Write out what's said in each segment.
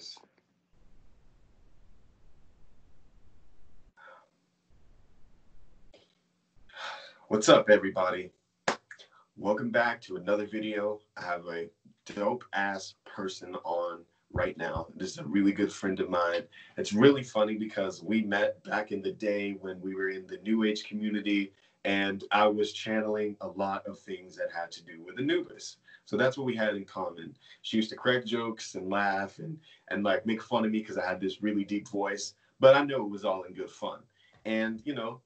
this. What's up, everybody? Welcome back to another video. I have a dope ass person on right now. This is a really good friend of mine. It's really funny because we met back in the day when we were in the New Age community, and I was channeling a lot of things that had to do with Anubis. So that's what we had in common. She used to crack jokes and laugh and like make fun of me because I had this really deep voice, but I know it was all in good fun. And,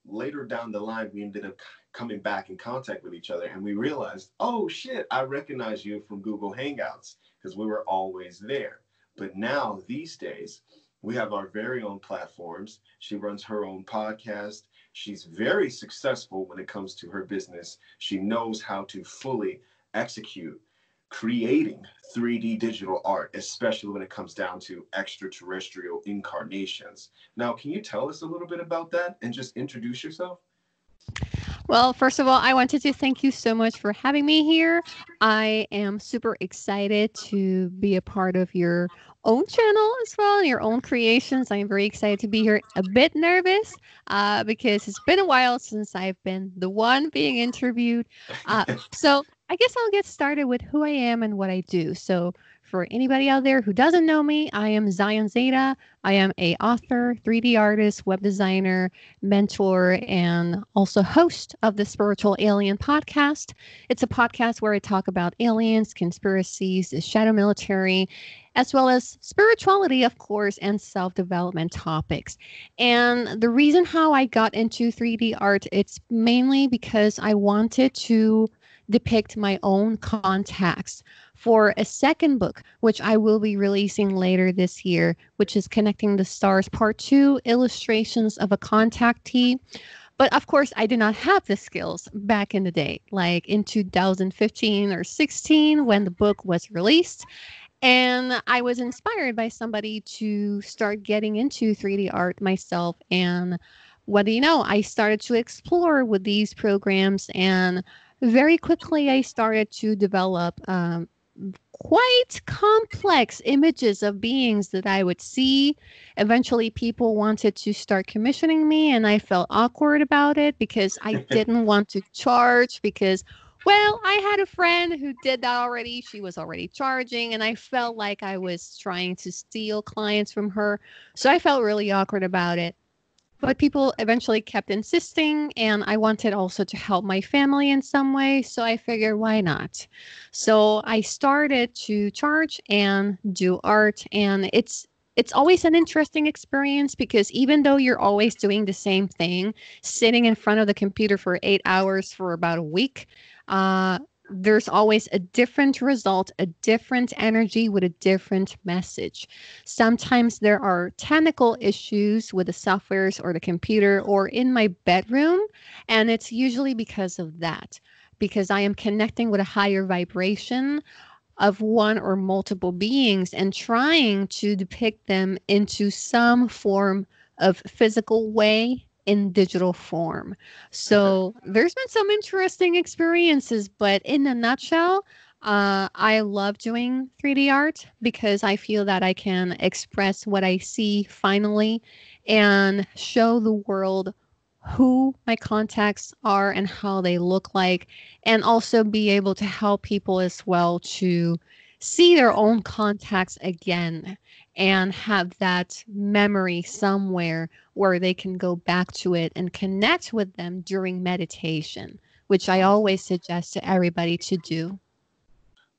later down the line, we ended up coming back in contact with each other, and we realized, oh shit, I recognize you from Google Hangouts because we were always there. But now, these days, we have our very own platforms. She runs her own podcast. She's very successful when it comes to her business. She knows how to fully execute creating 3D digital art, especially when it comes down to extraterrestrial incarnations. Now, can you tell us a little bit about that and just introduce yourself? Well, first of all, I wanted to thank you so much for having me here. I am super excited to be a part of your own channel as well, and your own creations. I'm very excited to be here. A bit nervous because it's been a while since I've been the one being interviewed. So I guess I'll get started with who I am and what I do. So for anybody out there who doesn't know me, I am Zion Zeta. I am a author, 3D artist, web designer, mentor, and also host of the Spiritual Alien podcast. It's a podcast where I talk about aliens, conspiracies, the shadow military, as well as spirituality, of course, and self-development topics. And the reason how I got into 3D art, it's mainly because I wanted to depict my own contacts for a second book, which I will be releasing later this year, which is Connecting the Stars Part 2, Illustrations of a Contactee. But of course, I did not have the skills back in the day, like in 2015 or 16 when the book was released. And I was inspired by somebody to start getting into 3D art myself. And what do you know? I started to explore with these programs, and very quickly I started to develop quite complex images of beings that I would see. Eventually, people wanted to start commissioning me, and I felt awkward about it because I didn't want to charge because, well, I had a friend who did that already. She was already charging, and I felt like I was trying to steal clients from her. So I felt really awkward about it. But people eventually kept insisting, and I wanted also to help my family in some way. So I figured, why not? So I started to charge and do art, and it's always an interesting experience because even though you're always doing the same thing, sitting in front of the computer for 8 hours for about a week, there's always a different result, a different energy with a different message. Sometimes there are technical issues with the softwares or the computer or in my bedroom, and it's usually because of that, because I am connecting with a higher vibration of one or multiple beings and trying to depict them into some form of physical way in digital form. So there's been some interesting experiences, but in a nutshell, I love doing 3D art because I feel that I can express what I see finally and show the world who my contacts are and how they look like, and also be able to help people as well to see their own contacts again and have that memory somewhere where they can go back to it and connect with them during meditation, which I always suggest to everybody to do.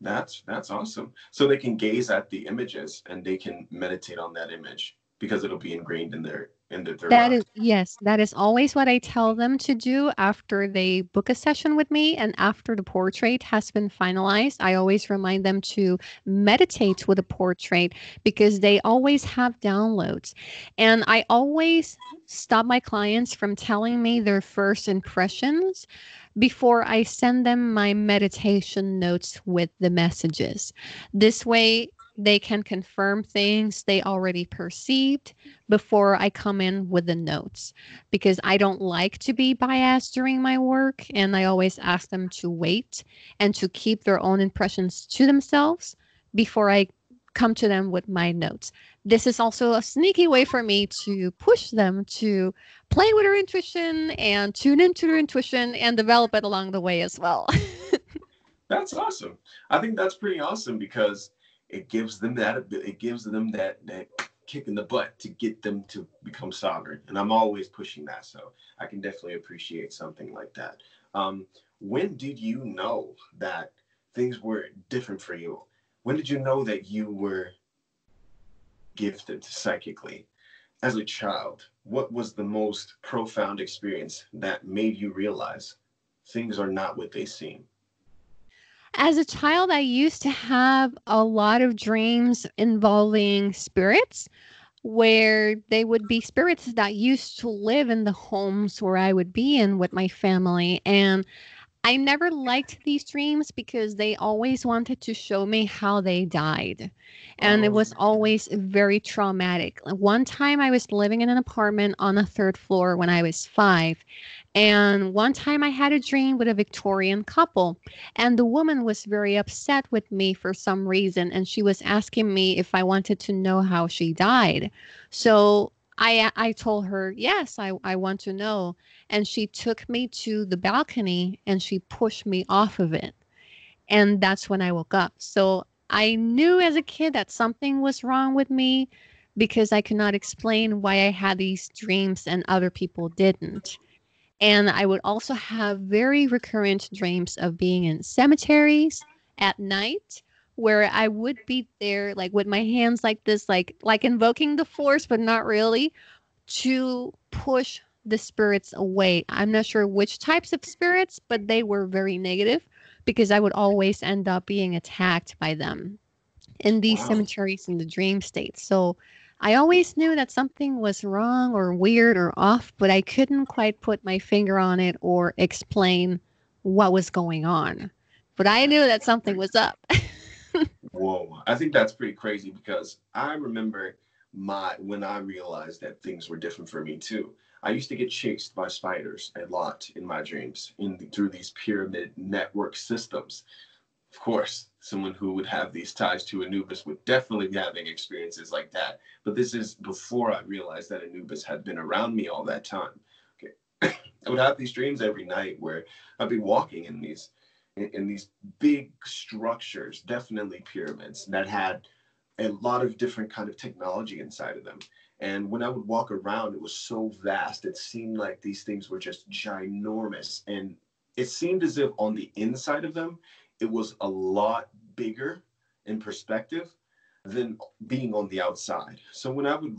That's awesome. So they can gaze at the images and they can meditate on that image because it'll be ingrained in their That mind. is, yes, that is always what I tell them to do after they book a session with me and after the portrait has been finalized. I always remind them to meditate with a portrait because they always have downloads. And I always stop my clients from telling me their first impressions before I send them my meditation notes with the messages. This way, they can confirm things they already perceived before I come in with the notes, because I don't like to be biased during my work. And I always ask them to wait and to keep their own impressions to themselves before I come to them with my notes. This is also a sneaky way for me to push them to play with their intuition and tune into their intuition and develop it along the way as well. That's awesome. I think that's pretty awesome because it gives them that kick in the butt to get them to become sovereign. And I'm always pushing that, so I can definitely appreciate something like that. When did you know that things were different for you? When did you know that you were gifted psychically? As a child, what was the most profound experience that made you realize things are not what they seem? As a child, I used to have a lot of dreams involving spirits where they would be spirits that used to live in the homes where I would be in with my family. And I never liked these dreams because they always wanted to show me how they died. And it Oh, was always very traumatic. Like, one time I was living in an apartment on the third floor when I was 5. And one time I had a dream with a Victorian couple. And the woman was very upset with me for some reason. And she was asking me if I wanted to know how she died. So I told her, yes, I want to know, and she took me to the balcony and she pushed me off of it. And that's when I woke up. So I knew as a kid that something was wrong with me because I could not explain why I had these dreams and other people didn't. And I would also have very recurrent dreams of being in cemeteries at night where I would be there like with my hands like this, like invoking the force, but not really, to push the spirits away. I'm not sure which types of spirits, but they were very negative because I would always end up being attacked by them in these wow. cemeteries in the dream state. So I always knew that something was wrong or weird or off, but I couldn't quite put my finger on it or explain what was going on. But I knew that something was up. Whoa. I think that's pretty crazy because I remember my when I realized that things were different for me too. I used to get chased by spiders a lot in my dreams through these pyramid network systems. Of course, someone who would have these ties to Anubis would definitely be having experiences like that. But this is before I realized that Anubis had been around me all that time. Okay. I would have these dreams every night where I'd be walking in these big structures, definitely pyramids that had a lot of different kind of technology inside of them. And when I would walk around, it was so vast. It seemed like these things were just ginormous. And it seemed as if on the inside of them, it was a lot bigger in perspective than being on the outside. So when I would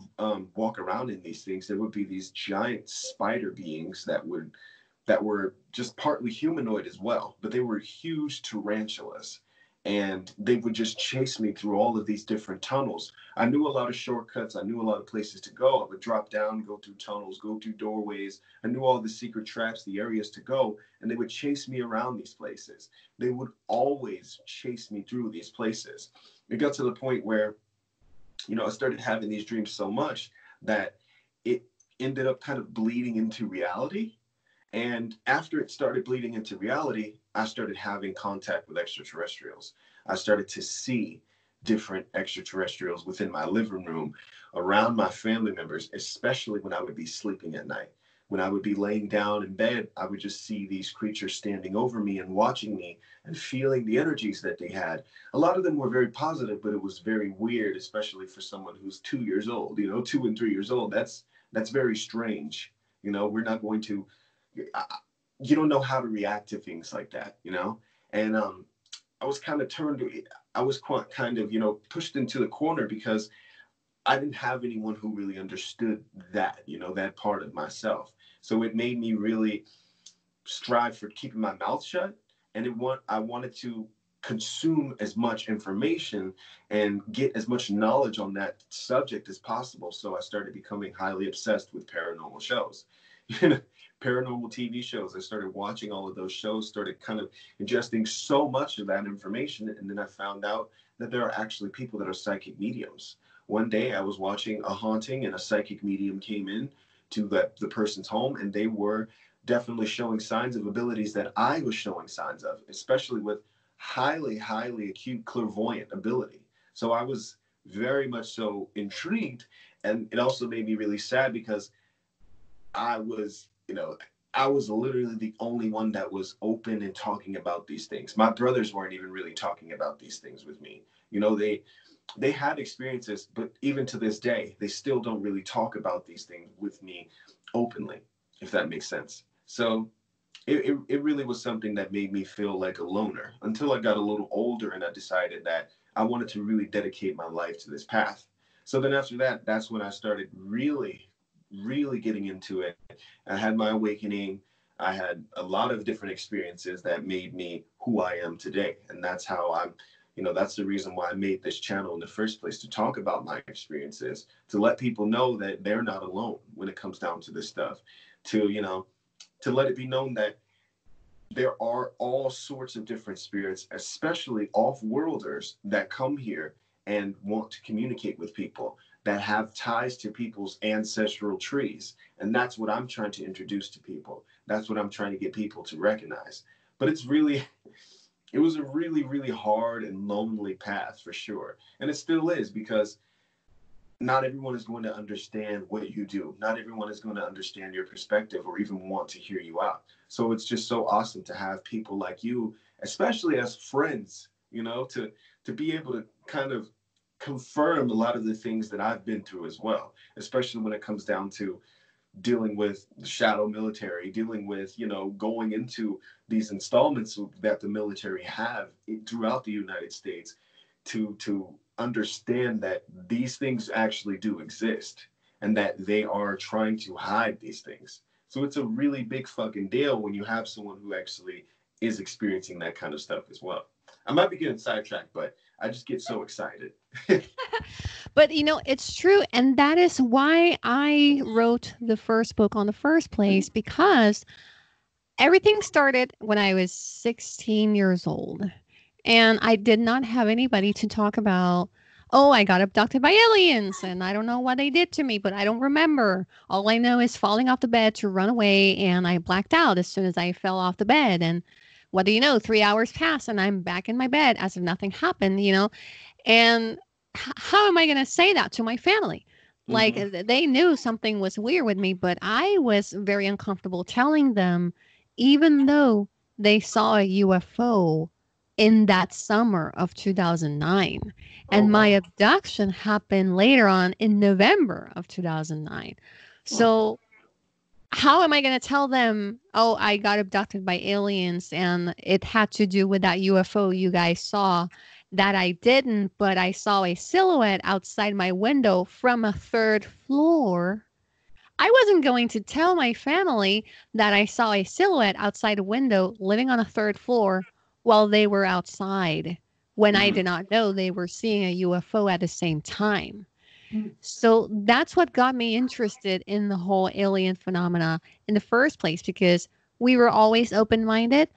walk around in these things, there would be these giant spider beings that were just partly humanoid as well, but they were huge tarantulas. And they would just chase me through all of these different tunnels. I knew a lot of shortcuts. I knew a lot of places to go. I would drop down, go through tunnels, go through doorways. I knew all the secret traps, the areas to go, and they would chase me around these places. They would always chase me through these places. It got to the point where, I started having these dreams so much that it ended up kind of bleeding into reality. And after it started bleeding into reality, I started having contact with extraterrestrials. I started to see different extraterrestrials within my living room, around my family members, especially when I would be sleeping at night. When I would be laying down in bed, I would just see these creatures standing over me and watching me and feeling the energies that they had. A lot of them were very positive, but it was very weird, especially for someone who's 2 years old. 2 and 3 years old. That's very strange. We're not going to you don't know how to react to things like that. And I was kind of I was kind of, pushed into the corner because I didn't have anyone who really understood that part of myself. So it made me really strive for keeping my mouth shut. And I wanted to consume as much information and get as much knowledge on that subject as possible. So I started becoming highly obsessed with paranormal shows. Paranormal TV shows. I started watching all of those shows, started kind of ingesting so much of that information. And then I found out that there are actually people that are psychic mediums. One day I was watching a haunting and a psychic medium came in to the person's home, and they were definitely showing signs of abilities that I was showing signs of, especially with highly, highly acute clairvoyant ability. So I was very much so intrigued. And it also made me really sad because I was, I was literally the only one that was open and talking about these things. My brothers weren't even really talking about these things with me. They had experiences, but even to this day, they still don't really talk about these things with me openly, if that makes sense. So it really was something that made me feel like a loner until I got a little older and I decided that I wanted to really dedicate my life to this path. So then after that, that's when I started really, really getting into it. I had my awakening. I had a lot of different experiences that made me who I am today. And that's how that's the reason why I made this channel in the first place, to talk about my experiences, to let people know that they're not alone when it comes down to this stuff, to let it be known that there are all sorts of different spirits, especially off-worlders, that come here and want to communicate with people, that have ties to people's ancestral trees. And that's what I'm trying to introduce to people. That's what I'm trying to get people to recognize. But it was a really, really hard and lonely path for sure. And it still is, because not everyone is going to understand what you do. Not everyone is going to understand your perspective or even want to hear you out. So it's just so awesome to have people like you, especially as friends, to be able to kind of confirm a lot of the things that I've been through as well, especially when it comes down to dealing with the shadow military, dealing with, going into these installments that the military have throughout the United States, to understand that these things actually do exist and that they are trying to hide these things. So it's a really big fucking deal when you have someone who actually is experiencing that kind of stuff as well. I might be getting sidetracked, but I just get so excited. But it's true. And that is why I wrote the first book on the first place, because everything started when I was 16 years old. And I did not have anybody to talk about, oh, I got abducted by aliens and I don't know what they did to me, but I don't remember. All I know is falling off the bed to run away, and I blacked out as soon as I fell off the bed. And what do you know? 3 hours pass and I'm back in my bed as if nothing happened. And how am I going to say that to my family? Like, Mm-hmm. they knew something was weird with me, but I was very uncomfortable telling them, even though they saw a UFO in that summer of 2009. Oh, And my wow. abduction happened later on in November of 2009. Huh. So, how am I going to tell them, oh, I got abducted by aliens and it had to do with that UFO you guys saw? That I didn't, but I saw a silhouette outside my window from a third floor. I wasn't going to tell my family that I saw a silhouette outside a window living on a third floor while they were outside, when I Mm-hmm. did not know they were seeing a UFO at the same time. So that's what got me interested in the whole alien phenomena in the first place, because we were always open minded.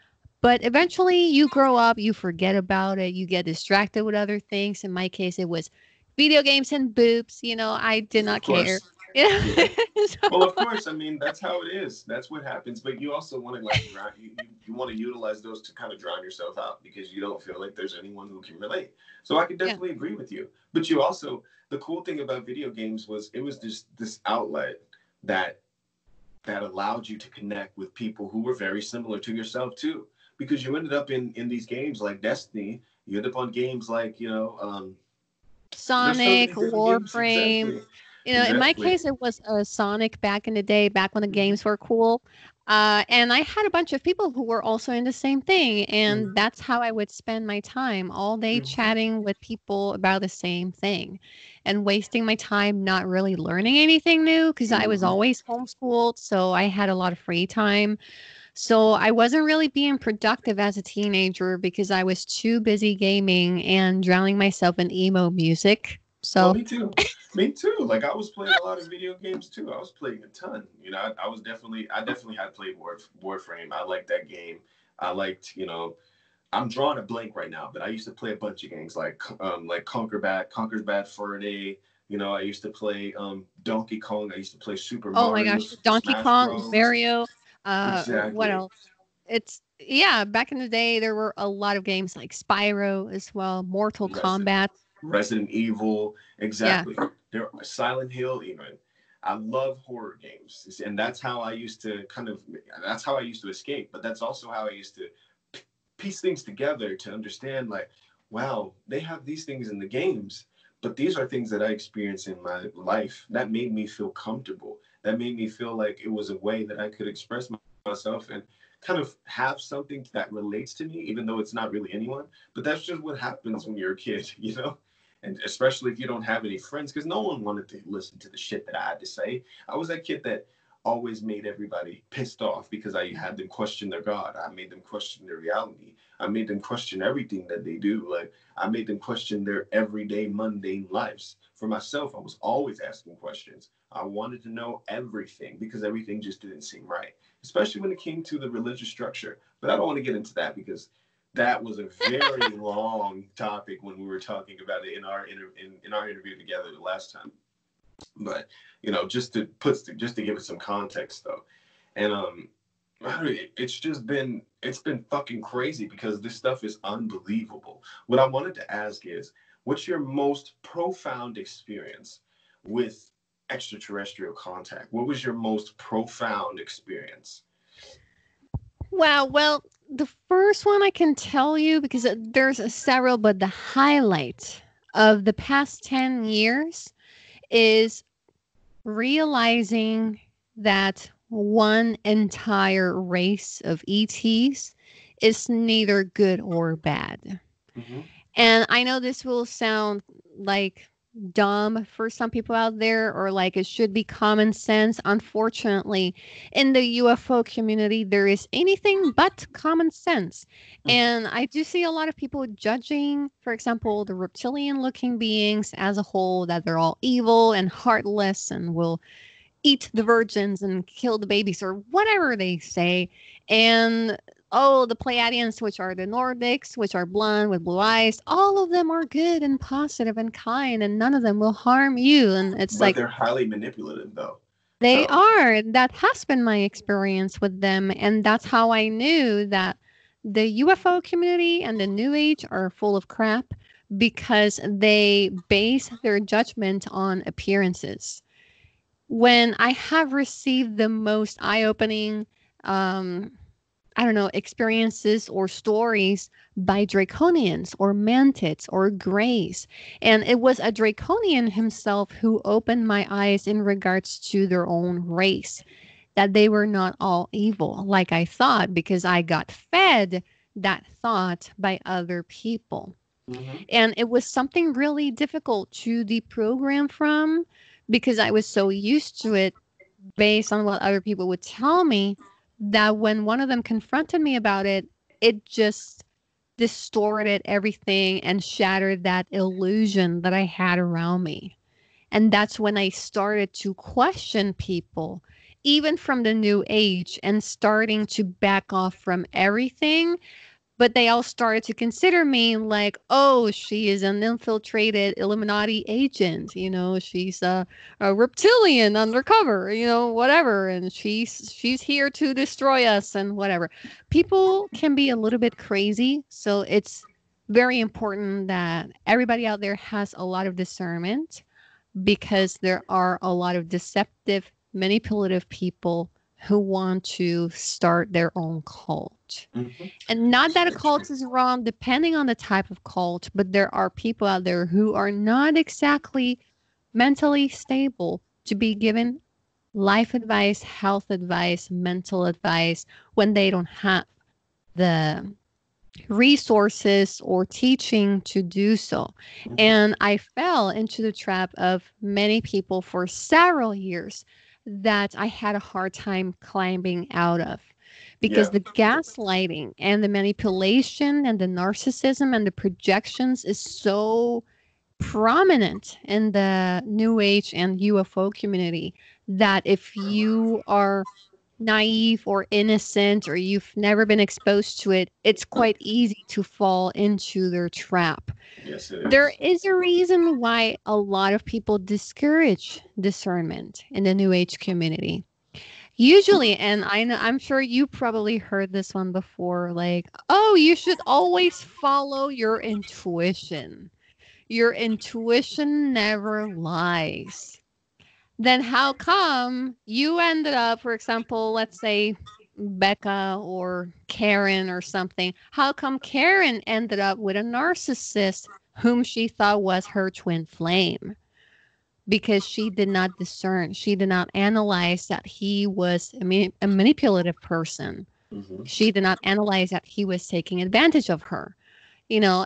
But eventually you grow up, you forget about it, you get distracted with other things. In my case, it was video games and boobs. I did Of not care. course. You Yeah. know? So, Well, of course. I mean, that's how it is. That's what happens. But you also want to like drown. You want to utilize those to kind of drown yourself out because you don't feel like there's anyone who can relate. So I can yeah. definitely agree with you. But you also, the cool thing about video games was it was just this outlet that allowed you to connect with people who were very similar to yourself too. Because you ended up in these games like Destiny. You end up on games like there's so Sonic, many different games. Warframe. Exactly. In my Exactly. case, it was Sonic back in the day, back when the games were cool. And I had a bunch of people who were also in the same thing. And Mhm. that's how I would spend my time all day, Mhm. chatting with people about the same thing and wasting my time not really learning anything new, because I was Mhm. always homeschooled. So I had a lot of free time. So I wasn't really being productive as a teenager because I was too busy gaming and drowning myself in emo music. Well, So, me too. Me too. Like I was playing a lot of video games too. I was playing a ton. I definitely had played Warframe. I liked that game. I liked, I'm drawing a blank right now, but I used to play a bunch of games like Conquer's Bad Fur Day. I used to play Donkey Kong. I used to play Super oh my Mario, gosh, Donkey Smash Kong, Bros. Mario, what Exactly. else? Yeah, back in the day there were a lot of games like Spyro as well, Mortal Resident Kombat. Resident Evil, Yeah. exactly. There, Silent Hill, even. I love horror games, and that's how I used to that's how I used to escape. But that's also how I used to piece things together to understand, like, wow, they have these things in the games, but these are things that I experience in my life that made me feel comfortable. That made me feel like it was a way that I could express myself and kind of have something that relates to me, even though it's not really anyone. But that's just what happens when you're a kid, you know? And especially if you don't have any friends, because no one wanted to listen to the shit that I had to say. I was that kid that always made everybody pissed off because I had them question their God. I made them question their reality. I made them question everything that they do. Like, I made them question their everyday mundane lives. For myself, I was always asking questions. I wanted to know everything because everything just didn't seem right, especially when it came to the religious structure. But I don't want to get into that because that was a very long topic when we were talking about it in our interview together the last time. But just to give it some context though, and it's just been fucking crazy because this stuff is unbelievable. What I wanted to ask is, what's your most profound experience with extraterrestrial contact? What was your most profound experience? Wow. Well, the first one I can tell you because there's several, but the highlight of the past 10 years is realizing that one entire race of ETs is neither good or bad. Mm-hmm. And I know this will sound like dumb for some people out there, or like it should be common sense. Unfortunately, in the UFO community, there is anything but common sense. And I do see a lot of people judging, for example, the reptilian looking beings as a whole, that they're all evil and heartless and will eat the virgins and kill the babies or whatever they say. And oh, the Pleiadians, which are the Nordics, which are blonde with blue eyes, all of them are good and positive and kind, and none of them will harm you. And it's But like, they're highly manipulative though. they So are. That has been my experience with them. And that's how I knew that the UFO community and the New Age are full of crap because they base their judgment on appearances. When I have received the most eye-opening, um, I don't know, experiences or stories by draconians or mantids or greys. And it was a draconian himself who opened my eyes in regards to their own race, that they were not all evil like I thought, because I got fed that thought by other people. mm-hmm. And it was something really difficult to deprogram from because I was so used to it based on what other people would tell me, that when one of them confronted me about it, it just distorted everything and shattered that illusion that I had around me. And that's when I started to question people, even from the new age, and starting to back off from everything. But they all started to consider me like, oh, she is an infiltrated Illuminati agent. She's a reptilian undercover. Whatever, and she's here to destroy us and whatever. People can be a little bit crazy, so it's very important that everybody out there has a lot of discernment, because there are a lot of deceptive, manipulative people who want to start their own cult. Mm-hmm. And not that a Very true. cult is wrong, depending on the type of cult, but there are people out there who are not exactly mentally stable to be given life advice, health advice, mental advice when they don't have the resources or teaching to do so. Mm-hmm. And I fell into the trap of many people for several years that I had a hard time climbing out of, because Yeah. the gaslighting and the manipulation and the narcissism and the projections is so prominent in the new age and UFO community, that if you are naive or innocent, or you've never been exposed to it, it's quite easy to fall into their trap. Yes, it There is. is a reason why a lot of people discourage discernment in the new age community. Usually, and I'm sure you probably heard this one before, like, oh, you should always follow your intuition. Your intuition never lies. Then how come you ended up, for example, let's say Becca or Karen or something? How come Karen ended up with a narcissist whom she thought was her twin flame? Because she did not discern, she did not analyze that he was a manipulative person. Hmm. She did not analyze that he was taking advantage of her.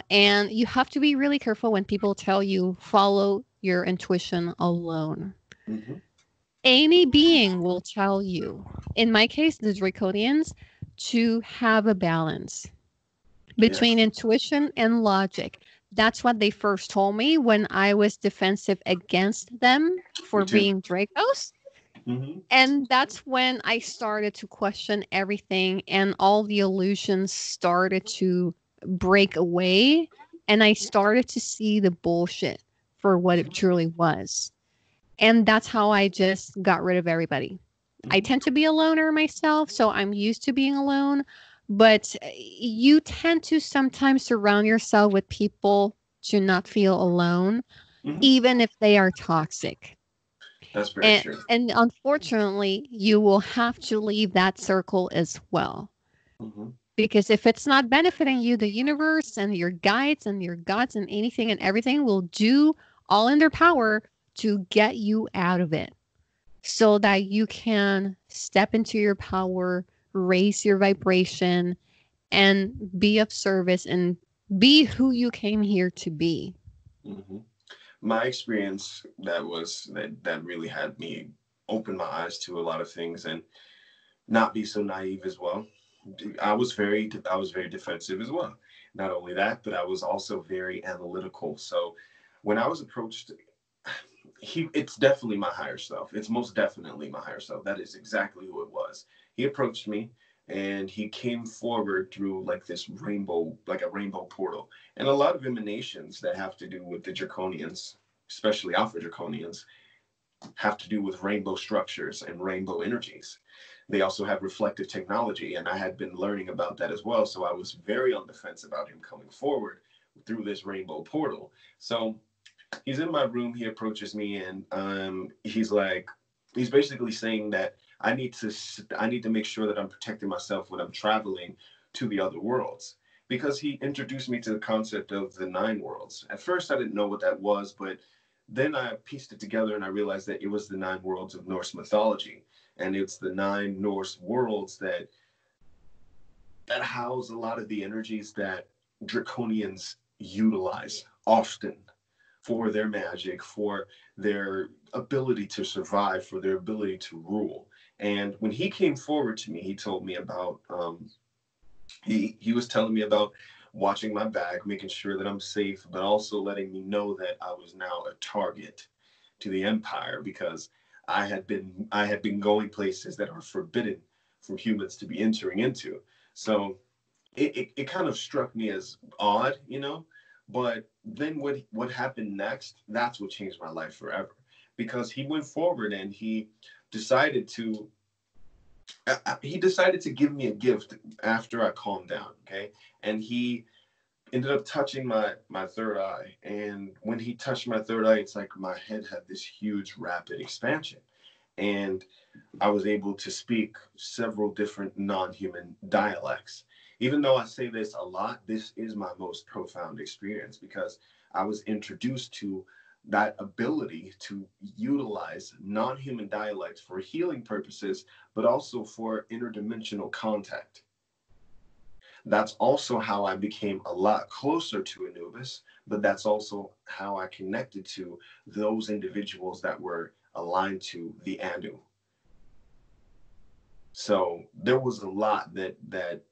And you have to be really careful when people tell you follow your intuition alone. Hmm. Any being will tell you, in my case, the Draconians, to have a balance between Yes, intuition and logic. That's what they first told me when I was defensive against them me for too. being Dracos. Hmm. And that's when I started to question everything, and all the illusions started to break away. And I started to see the bullshit for what it truly was. And that's how I just got rid of everybody. I Hmm. tend to be a loner myself, so I'm used to being alone. But you tend to sometimes surround yourself with people to not feel alone, Hmm. even if they are toxic. That's very And, true. and unfortunately, you will have to leave that circle as well. Hmm. Because if it's not benefiting you, the universe and your guides and your gods and anything and everything will do all in their power to get you out of it, so that you can step into your power, raise your vibration, and be of service and be who you came here to be. Hmm. My experience that really had me open my eyes to a lot of things and not be so naive as well. I was very defensive as well. Not only that, but I was also very analytical. So when I was approached, it's definitely my higher self. It's most definitely my higher self. That is exactly who it was. He approached me and he came forward through like this rainbow, like a rainbow portal, and a lot of emanations that have to do with the draconians, especially alpha draconians, have to do with rainbow structures and rainbow energies. They also have reflective technology, and I had been learning about that as well. So I was very on the fence about him coming forward through this rainbow portal. So he's in my room. He approaches me, and he's basically saying that I need to make sure that I'm protecting myself when I'm traveling to the other worlds. Because he introduced me to the concept of the nine worlds. At first, I didn't know what that was, but then I pieced it together and I realized that it was the nine worlds of Norse mythology, and it's the nine Norse worlds that house a lot of the energies that draconians utilize often for their magic, for their ability to survive, for their ability to rule. And when he came forward to me, he told me about he was telling me about watching my back, making sure that I'm safe, but also letting me know that I was now a target to the empire because I had been going places that are forbidden for humans to be entering into. So it kind of struck me as odd. But then what happened next, that's what changed my life forever. Because he went forward and decided to he decided to give me a gift after I calmed down, okay? And he ended up touching my third eye. And when he touched my third eye, it's like my head had this huge rapid expansion. And I was able to speak several different non-human dialects. Even though I say this a lot, this is my most profound experience because I was introduced to that ability to utilize non-human dialects for healing purposes, but also for interdimensional contact. That's also how I became a lot closer to Anubis, but that's also how I connected to those individuals that were aligned to the Anu. So there was a lot that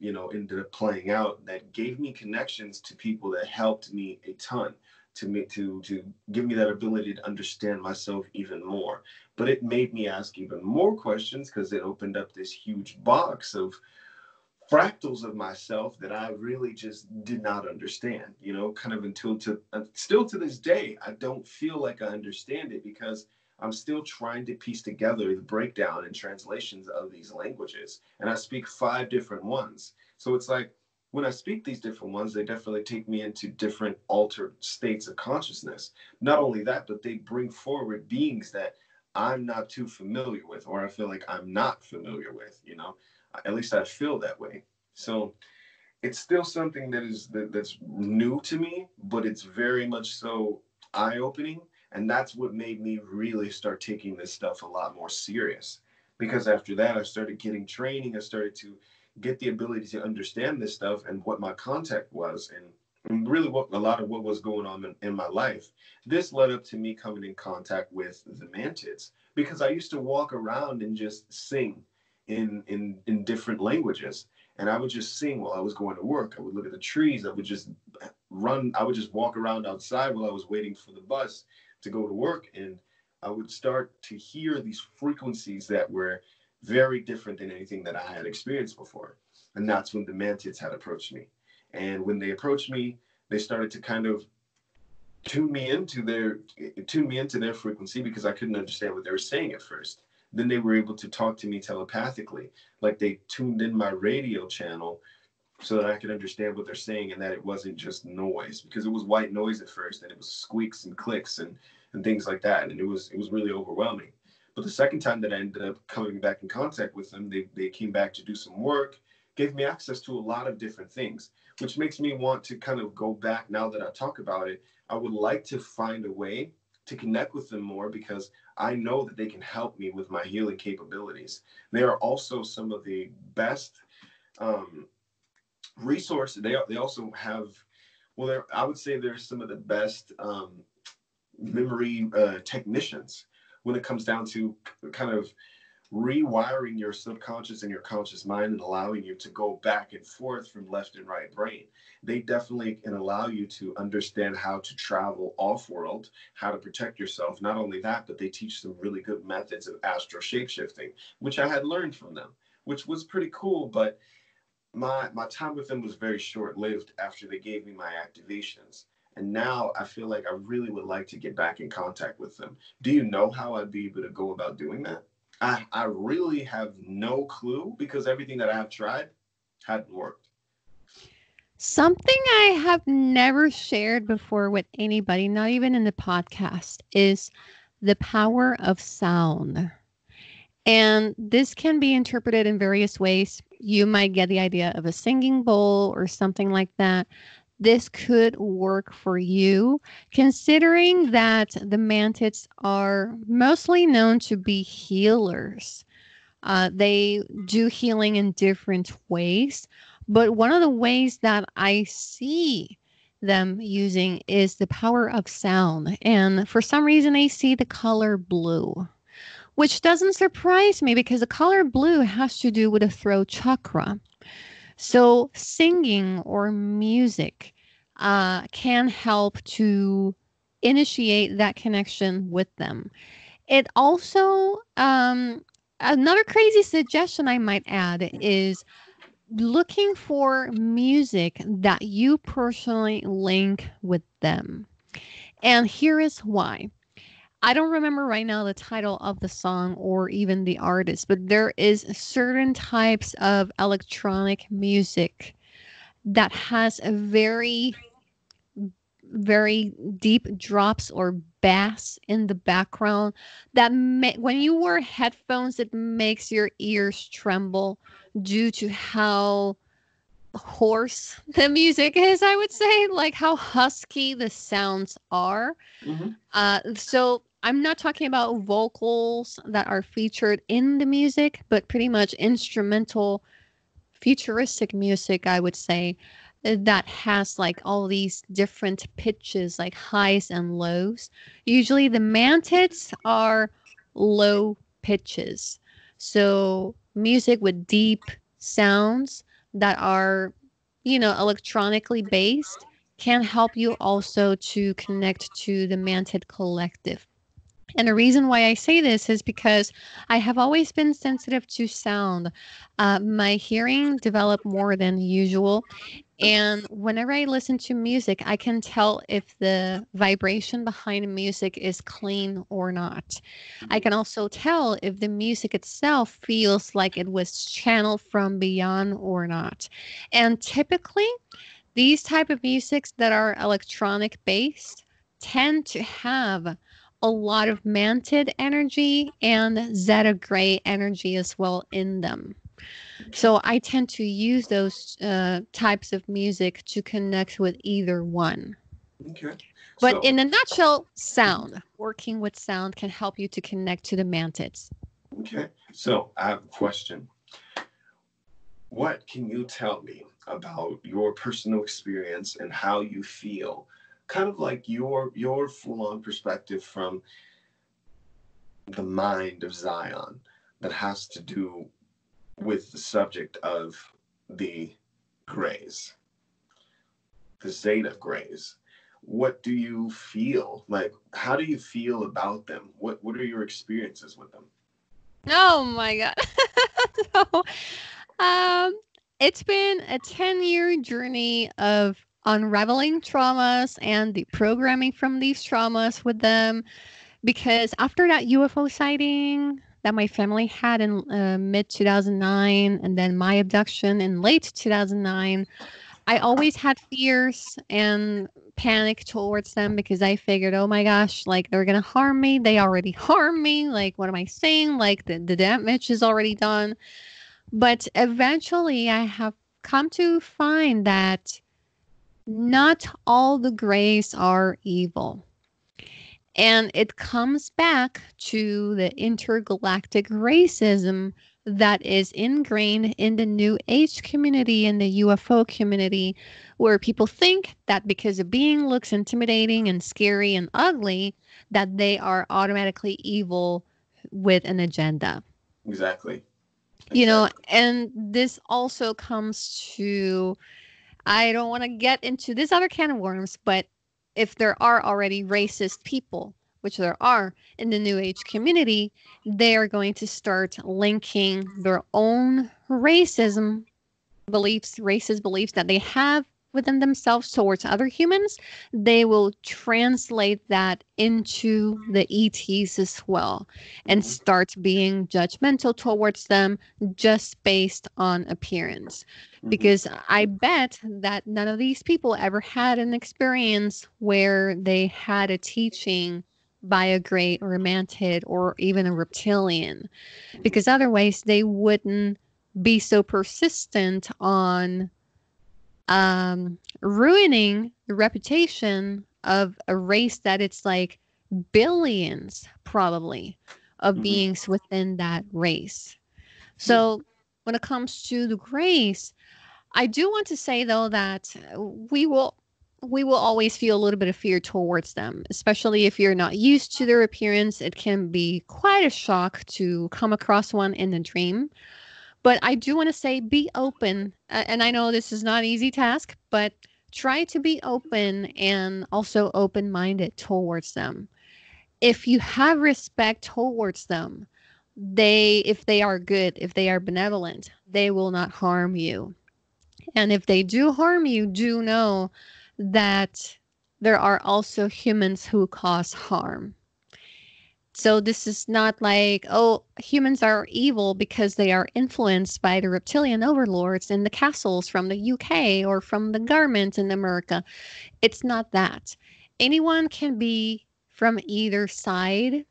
ended up playing out that gave me connections to people that helped me a ton to give me that ability to understand myself even more. But it made me ask even more questions because it opened up this huge box of fractals of myself that I really just did not understand, kind of still to this day, I don't feel like I understand it because I'm still trying to piece together the breakdown and translations of these languages. And I speak five different ones. So it's like when I speak these different ones, they definitely take me into different altered states of consciousness. Not only that, but they bring forward beings that I'm not too familiar with, or I feel like I'm not familiar with, you know? At least I feel that way. So it's still something that's new to me, but it's very much so eye-opening, and that's what made me really start taking this stuff a lot more serious. Because after that, I started getting training. I started to get the ability to understand this stuff and what my contact was, and really what a lot of what was going on in my life. This led up to me coming in contact with the mantids because I used to walk around and just sing in different languages, and I would just sing while I was going to work. I would look at the trees. I would just run. I would just walk around outside while I was waiting for the bus to go to work, and I would start to hear these frequencies that were very different than anything that I had experienced before. And that's when the mantids had approached me. And when they approached me, they started to kind of tune me into their frequency because I couldn't understand what they were saying at first. Then they were able to talk to me telepathically, like they tuned in my radio channel so that I could understand what they're saying and that it wasn't just noise, because it was white noise at first and it was squeaks and clicks and things like that, and it was really overwhelming. But the second time that I ended up coming back in contact with them, they came back to do some work, gave me access to a lot of different things, which makes me want to kind of go back. Now that I talk about it, I would like to find a way to connect with them more because I know that they can help me with my healing capabilities. They are also some of the best um, resources. They also have, well, I would say they're some of the best memory technicians when it comes down to kind of rewiring your subconscious and your conscious mind and allowing you to go back and forth from left and right brain. They definitely can allow you to understand how to travel off world, how to protect yourself. Not only that, but they teach some really good methods of astral shapeshifting, which I had learned from them, which was pretty cool. But my time with them was very short lived after they gave me my activations. And now I feel like I really would like to get back in contact with them. Do you know how I'd be able to go about doing that? I really have no clue because everything that I have tried hadn't worked. Something I have never shared before with anybody, not even in the podcast, is the power of sound. And this can be interpreted in various ways. You might get the idea of a singing bowl or something like that. This could work for you, considering that the mantids are mostly known to be healers. They do healing in different ways, but one of the ways that I see them using is the power of sound. And for some reason, I see the color blue, which doesn't surprise me because the color blue has to do with the throat chakra. So singing or music can help to initiate that connection with them. It also, another crazy suggestion I might add is looking for music that you personally link with them. And here is why. I don't remember right now the title of the song or even the artist, but there is certain types of electronic music that has a very deep drops or bass in the background that when you wear headphones it makes your ears tremble due to how hoarse the music is, I would say, like how husky the sounds are. Mm-hmm. So I'm not talking about vocals that are featured in the music, but pretty much instrumental futuristic music, I would say, that has like all these different pitches, like highs and lows. Usually the mantids are low pitches. So music with deep sounds that are, electronically based can help you also to connect to the mantid collective. And the reason why I say this is because I have always been sensitive to sound. My hearing developed more than usual. And whenever I listen to music, I can tell if the vibration behind music is clean or not. I Mhm. can also tell if the music itself feels like it was channeled from beyond or not. And typically, these type of musics that are electronic based tend to have a lot of mantid energy and zeta gray energy as well in them. Okay. So I tend to use those types of music to connect with either one. Okay. But So, in a nutshell, mhm. sound. Working with sound can help you to connect to the mantids. Okay. So I have a question. What can you tell me about your personal experience and how you feel? Kind of like your full-on perspective from the mind of Zion that has to do with the subject of the grays, the zeta grays. What do you feel? Like, how do you feel about them? What are your experiences with them? Oh my god. So, um, it's been a 10-year journey of unraveling traumas and deprogramming from these traumas with them. Because after that UFO sighting that my family had in mid 2009, and then my abduction in late 2009, I always had fears and panic towards them because I figured, oh my gosh, like they're gonna harm me. They already harmed me. Like, what am I saying? Like the damage is already done. But eventually, I have come to find that not all the grays are evil. And it comes back to the intergalactic racism that is ingrained in the New Age community and the UFO community, where people think that because a being looks intimidating and scary and ugly, that they are automatically evil with an agenda. Exactly. You know, Exactly. and this also comes to, I don't want to get into this other can of worms, but if there are already racist people, which there are in the New Age community, they are going to start linking their own racism beliefs, racist beliefs that they have within themselves towards other humans. They will translate that into the ETs as well and Hmm. start being judgmental towards them just based on appearance. Hmm. Because I bet that none of these people ever had an experience where they had a teaching by a great or a mantid or even a reptilian, because otherwise they wouldn't be so persistent on ruining the reputation of a race that it's like billions probably of Hmm. beings within that race. Hmm. So when it comes to the grace, I do want to say though that we will we will always feel a little bit of fear towards them, especially if you're not used to their appearance. It can be quite a shock to come across one in a dream. But I do want to say be open. And I know this is not an easy task, but try to be open and also open minded towards them. If you have respect towards them, if they are good, if they are benevolent, they will not harm you. And if they do harm you, do know that there are also humans who cause harm. So this is not like, oh, humans are evil because they are influenced by the reptilian overlords in the castles from the UK or from the government in America. It's not that. Anyone can be from either side.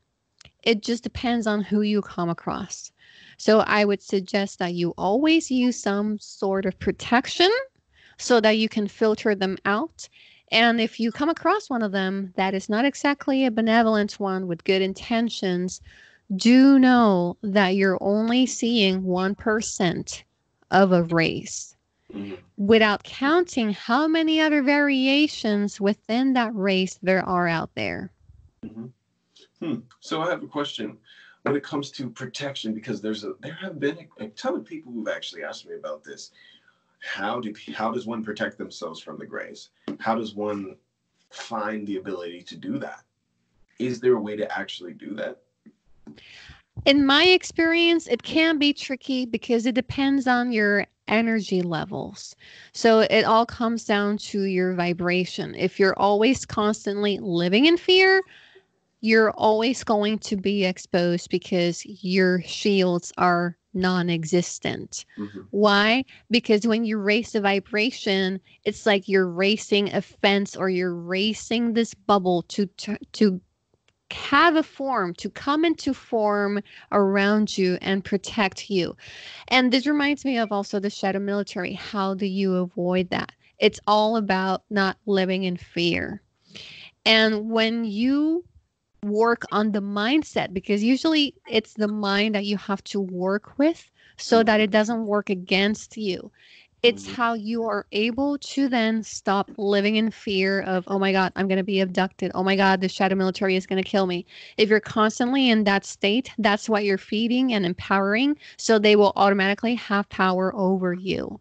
It just depends on who you come across. So I would suggest that you always use some sort of protection so that you can filter them out. And if you come across one of them that is not exactly a benevolent one with good intentions, do know that you're only seeing 1% of a race Hmm. without counting how many other variations within that race there are out there. Hmm. So I have a question when it comes to protection, because there have been a ton of people who've actually asked me about this. How does one protect themselves from the grays? How does one find the ability to do that? Is there a way to actually do that? In my experience, it can be tricky because it depends on your energy levels. So it all comes down to your vibration. If you're always constantly living in fear, you're always going to be exposed because your shields are non existent. Hmm. Why? Because when you raise the vibration, it's like you're racing a fence or you're racing this bubble to have a form, to come into form around you and protect you. And this reminds me of also the shadow military. How do you avoid that? It's all about not living in fear. And when you work on the mindset, because usually it's the mind that you have to work with so that Hmm. it doesn't work against you. It's Hmm. how you are able to then stop living in fear of, oh my God, I'm going to be abducted. Oh my God, the shadow military is going to kill me. If you're constantly in that state, that's what you're feeding and empowering. So they will automatically have power over you.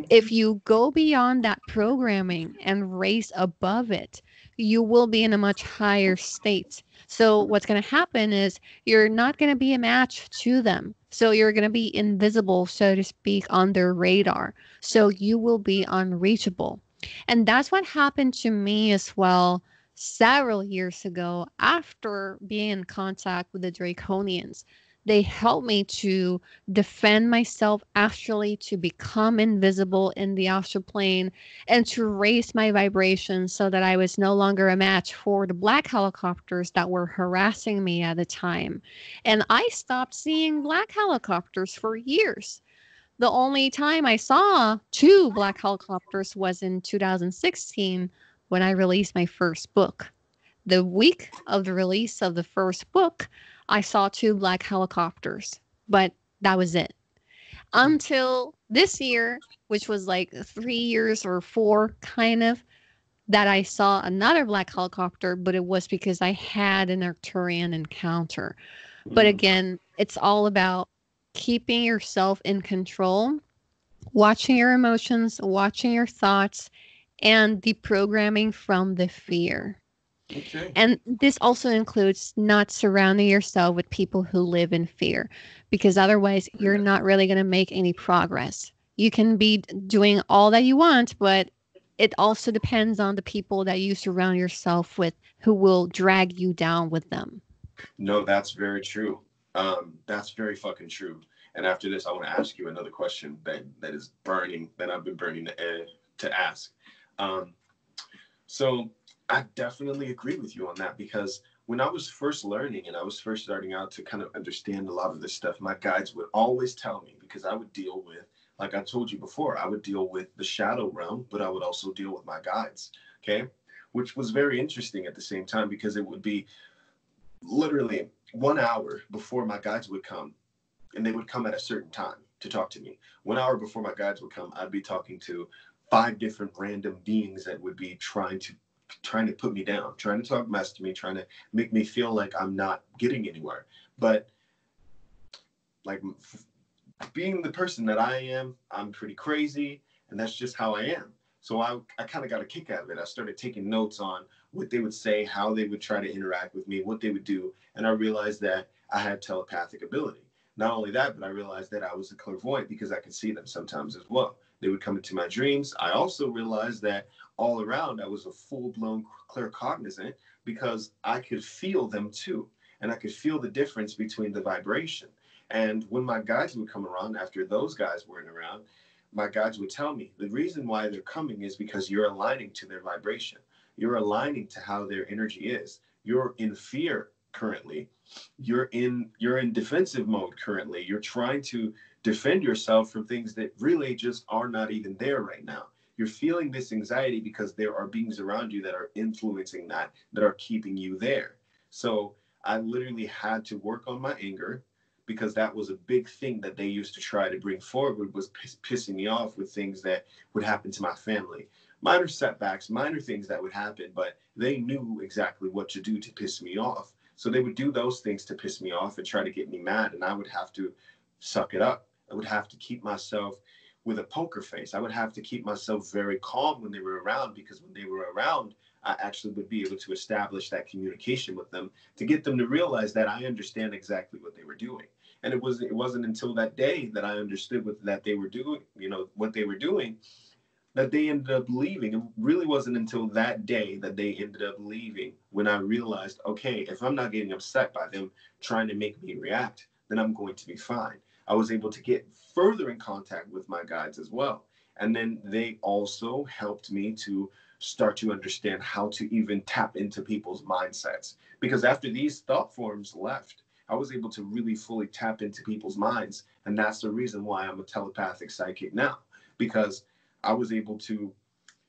If you go beyond that programming and raise above it, you will be in a much higher state. So, what's going to happen is you're not going to be a match to them. So, you're going to be invisible, so to speak, on their radar. So, you will be unreachable. And that's what happened to me as well several years ago after being in contact with the Draconians. They helped me to defend myself actually, to become invisible in the astral plane and to raise my vibration so that I was no longer a match for the black helicopters that were harassing me at the time. And I stopped seeing black helicopters for years. The only time I saw two black helicopters was in 2016 when I released my first book. The week of the release of the first book, I saw two black helicopters, but that was it. Until this year, which was like 3 years or four, kind of, that I saw another black helicopter, but it was because I had an Arcturian encounter. But Hmm. again, it's all about keeping yourself in control, watching your emotions, watching your thoughts, and deprogramming from the fear. Okay. And this also includes not surrounding yourself with people who live in fear, because otherwise Oh, you're yeah. not really going to make any progress. You can be doing all that you want, but it also depends on the people that you surround yourself with who will drag you down with them. No, that's very true. That's very fucking true. And after this, I want to ask you another question that is burning, that I've been burning to ask. Um, so I definitely agree with you on that because when I was first learning and I was first starting out to kind of understand a lot of this stuff, my guides would always tell me because I would deal with, like I told you before, I would deal with the shadow realm, but I would also deal with my guides. Okay. Which was very interesting at the same time because it would be literally 1 hour before my guides would come, and they would come at a certain time to talk to me. 1 hour before my guides would come, I'd be talking to five different random beings that would be trying to put me down, trying to talk mess to me, trying to make me feel like I'm not getting anywhere. But like being the person that I am, I'm pretty crazy, and that's just how I am. So I kind of got a kick out of it. I started taking notes on what they would say, how they would try to interact with me, what they would do, and I realized that I had telepathic ability. Not only that, but I realized that I was a clairvoyant because I could see them sometimes as well. They would come into my dreams. I also realized that all around I was a full-blown claircognizant because I could feel them too, and I could feel the difference between the vibration. And when my guides would come around after those guys weren't around, my guides would tell me the reason why they're coming is because you're aligning to their vibration. You're aligning to how their energy is. You're in fear currently. You're in defensive mode currently. You're trying to defend yourself from things that really just are not even there right now. You're feeling this anxiety because there are beings around you that are influencing that are keeping you there. So I literally had to work on my anger because that was a big thing that they used to try to bring forward was pissing me off with things that would happen to my family. Minor setbacks, minor things that would happen, but they knew exactly what to do to piss me off. So they would do those things to piss me off and try to get me mad, and I would have to suck it up. I would have to keep myself with a poker face. I would have to keep myself very calm when they were around because when they were around, I actually would be able to establish that communication with them to get them to realize that I understand exactly what they were doing. And it wasn't until that day that I understood that they were doing, what they were doing, that they ended up leaving. It really wasn't until that day that they ended up leaving when I realized, okay, if I'm not getting upset by them trying to make me react, then I'm going to be fine. I was able to get further in contact with my guides as well. And then they also helped me to start to understand how to even tap into people's mindsets. Because after these thought forms left, I was able to really fully tap into people's minds. And that's the reason why I'm a telepathic psychic now, because I was able to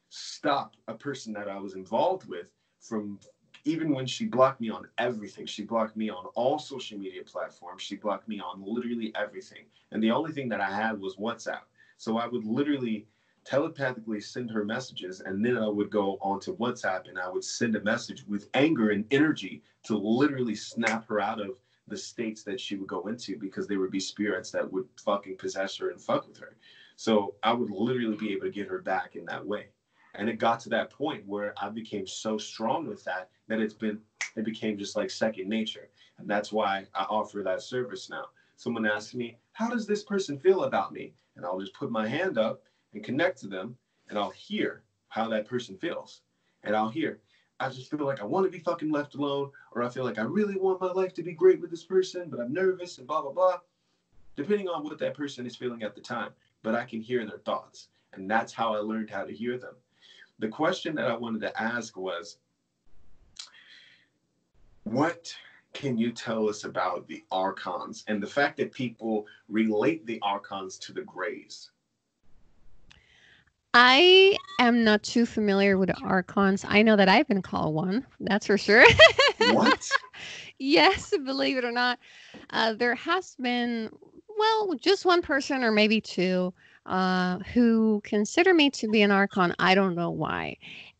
stop a person that I was involved with from, even when she blocked me on everything. She blocked me on all social media platforms. She blocked me on literally everything. And the only thing that I had was WhatsApp. So I would literally telepathically send her messages, and then I would go onto WhatsApp and I would send a message with anger and energy to literally snap her out of the states that she would go into, because there would be spirits that would fucking possess her and fuck with her. So I would literally be able to get her back in that way. And it got to that point where I became so strong with that it became just like second nature. And that's why I offer that service now. Someone asks me, how does this person feel about me? And I'll just put my hand up and connect to them, and I'll hear how that person feels. And I'll hear, I just feel like I want to be fucking left alone, or I feel like I really want my life to be great with this person, but I'm nervous and blah, blah, blah, depending on what that person is feeling at the time. But I can hear their thoughts. And that's how I learned how to hear them. The question that I wanted to ask was, what can you tell us about the archons and the fact that people relate the archons to the grays? I am not too familiar with the archons. I know that I've been called one. That's for sure. What? Yes, believe it or not, there has been, well, just one person or maybe two who consider me to be an archon. I don't know why.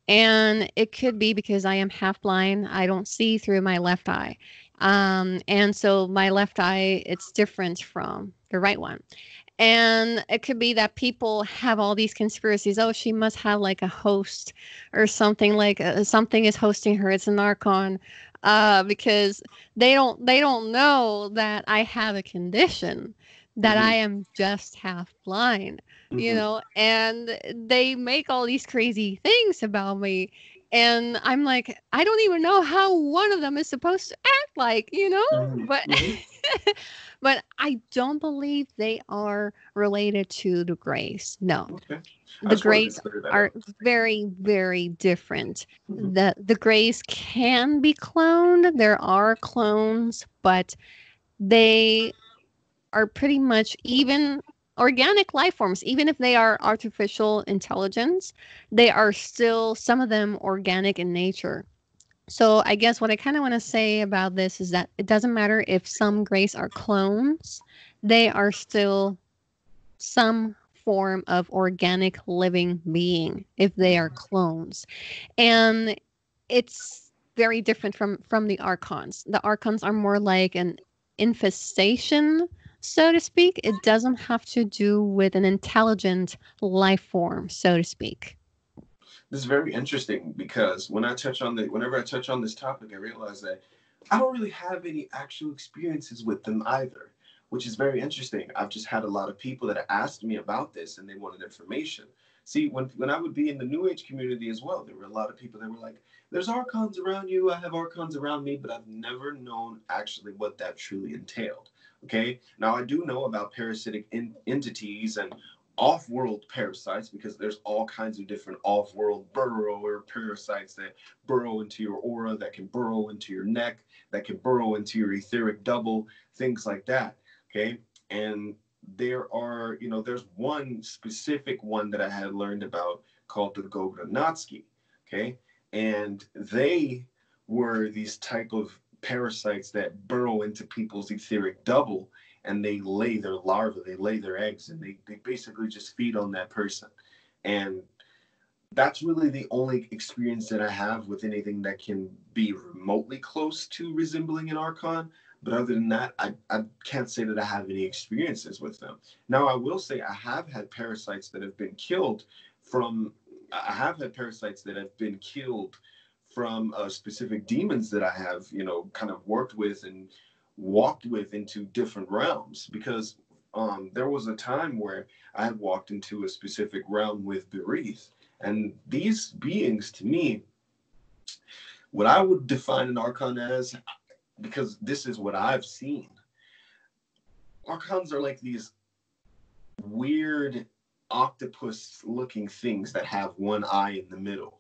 And it could be because I am half blind. I don't see through my left eye. And so my left eye, it's different from the right one. And it could be that people have all these conspiracies. Oh, she must have like a host or something, like something is hosting her. It's an archon, because they don't know that I have a condition, that I Mm-hmm. am just half blind, Mm-hmm. and they make all these crazy things about me. And I'm like, I don't even know how one of them is supposed to act like, Mm-hmm. but Mm-hmm. but I don't believe they are related to the Greys. No, Okay. I the just wanted to Greys clear that are up. very, very different. Mm-hmm. The Greys can be cloned. There are clones, but they are pretty much even organic life forms. Even if they are artificial intelligence, they are still, some of them, organic in nature. So I guess what I kind of want to say about this is that it doesn't matter if some Greys are clones, they are still some form of organic living being if they are clones. And it's very different from the archons. The archons are more like an infestation, so to speak. It doesn't have to do with an intelligent life form, so to speak. This is very interesting because whenever I touch on this topic, I realize that I don't really have any actual experiences with them either, which is very interesting. I've just had a lot of people that have asked me about this and they wanted information. See, when I would be in the New Age community as well, there were a lot of people that were like, "There's archons around you. I have archons around me," but I've never known actually what that truly entailed. Okay, now I do know about parasitic entities and off-world parasites, because there's all kinds of different off-world burrower parasites that burrow into your aura, that can burrow into your neck, that can burrow into your etheric double, things like that. Okay, and there's one specific one that I had learned about called the Goganatsky. Okay, and they were these type of parasites that burrow into people's etheric double, and they lay their larvae, they lay their eggs, and they basically just feed on that person. And that's really the only experience that I have with anything that can be remotely close to resembling an archon. But other than that, I can't say that I have any experiences with them. Now, I will say I have had parasites that have been killed from, I have had parasites that have been killed from specific demons that I have, kind of worked with and walked with into different realms. Because there was a time where I had walked into a specific realm with Bereath. And these beings, to me, what I would define an archon as, because this is what I've seen, archons are like these weird octopus looking things that have one eye in the middle,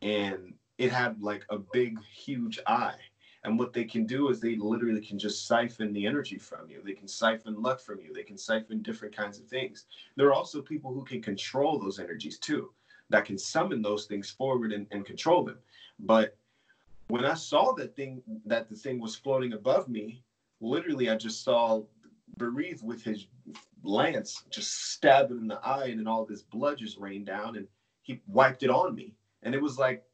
and it had like a big huge eye. And what they can do is they literally can just siphon the energy from you. They can siphon luck from you. They can siphon different kinds of things. There are also people who can control those energies too, that can summon those things forward and control them. But when I saw that the thing was floating above me, literally I just saw Bereath with his lance just stab him in the eye, and then all this blood just rained down, and he wiped it on me. And it was like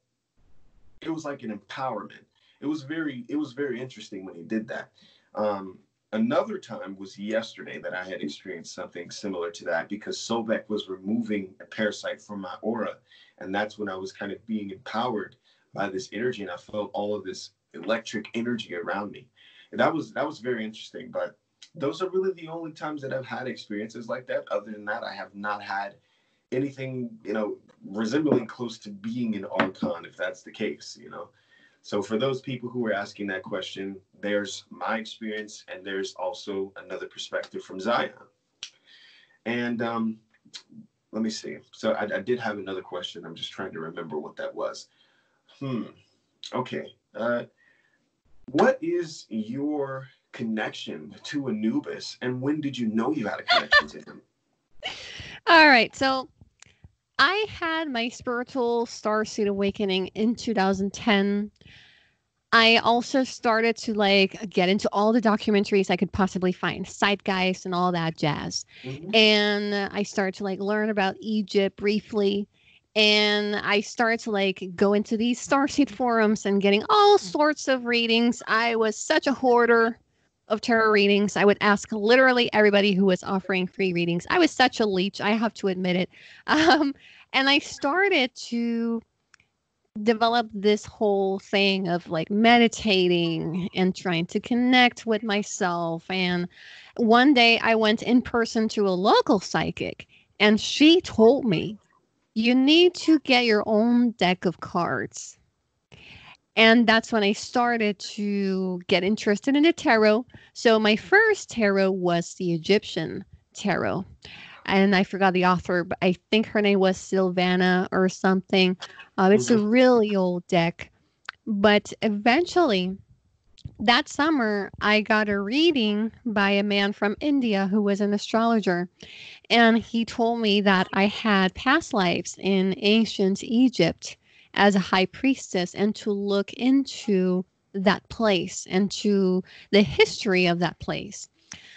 an empowerment. It was very interesting when he did that. Another time was yesterday that I had experienced something similar to that, because Sobek was removing a parasite from my aura, and that's when I was kind of being empowered by this energy, and I felt all of this electric energy around me. And that was very interesting. But those are really the only times that I've had experiences like that. Other than that, I have not had anything, resembling close to being an archon, if that's the case, So for those people who are asking that question, there's my experience, and there's also another perspective from Zion. And let me see. So I did have another question. I'm just trying to remember what that was. Okay. What is your connection to Anubis, and when did you know you had a connection to him? All right. So I had my spiritual starseed awakening in 2010. I also started to get into all the documentaries I could possibly find, Zeitgeist and all that jazz. Mm-hmm. And I started to learn about Egypt briefly. And I started to go into these starseed forums and getting all sorts of readings. I was such a hoarder of tarot readings. I would ask literally everybody who was offering free readings. I was such a leech, I have to admit it. And I started to develop this whole thing of meditating and trying to connect with myself. And one day I went in person to a local psychic, and she told me, you need to get your own deck of cards. And that's when I started to get interested in the tarot. So my first tarot was the Egyptian tarot. And I forgot the author, but I think her name was Sylvana or something. It's a really old deck. But eventually, that summer, I got a reading by a man from India who was an astrologer. And he told me that I had past lives in ancient Egypt as a high priestess, and to look into that place and to the history of that place.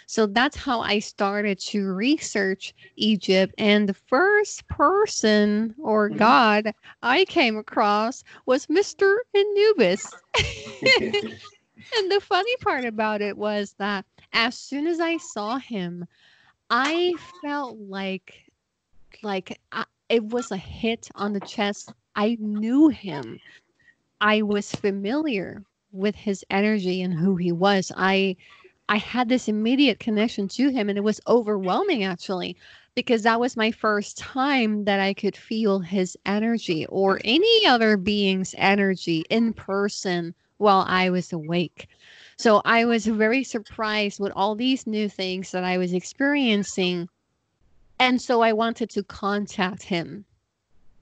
So that's how I started to research Egypt. And the first person or god I came across was Mr. Anubis. And the funny part about it was that as soon as I saw him, I felt like it was a hit on the chest. I knew him. I was familiar with his energy and who he was. I had this immediate connection to him, and it was overwhelming actually, because that was my first time that I could feel his energy or any other being's energy in person while I was awake. So I was very surprised with all these new things that I was experiencing. And so I wanted to contact him.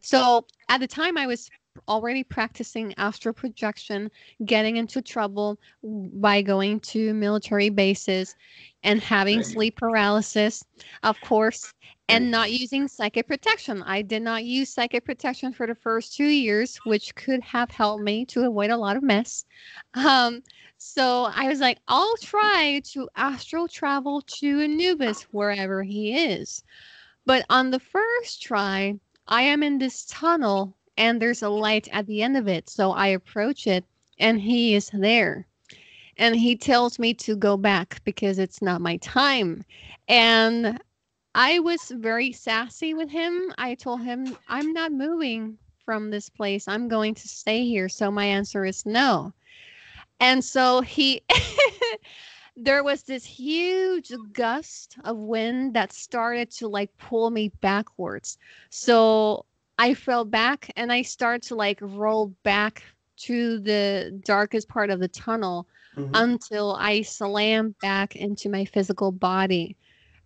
So at the time, I was already practicing astral projection, getting into trouble by going to military bases and having sleep paralysis, of course, and not using psychic protection. I did not use psychic protection for the first 2 years, which could have helped me to avoid a lot of mess. So I was like, I'll try to astral travel to Anubis wherever he is. But on the first try, I am in this tunnel and there's a light at the end of it. So I approach it and he is there. And he tells me to go back because it's not my time. And I was very sassy with him. I told him, I'm not moving from this place. I'm going to stay here. So my answer is no. And so he, there was this huge gust of wind that started to like pull me backwards. So I fell back and I started to like roll back to the darkest part of the tunnel Mm-hmm. until I slammed back into my physical body.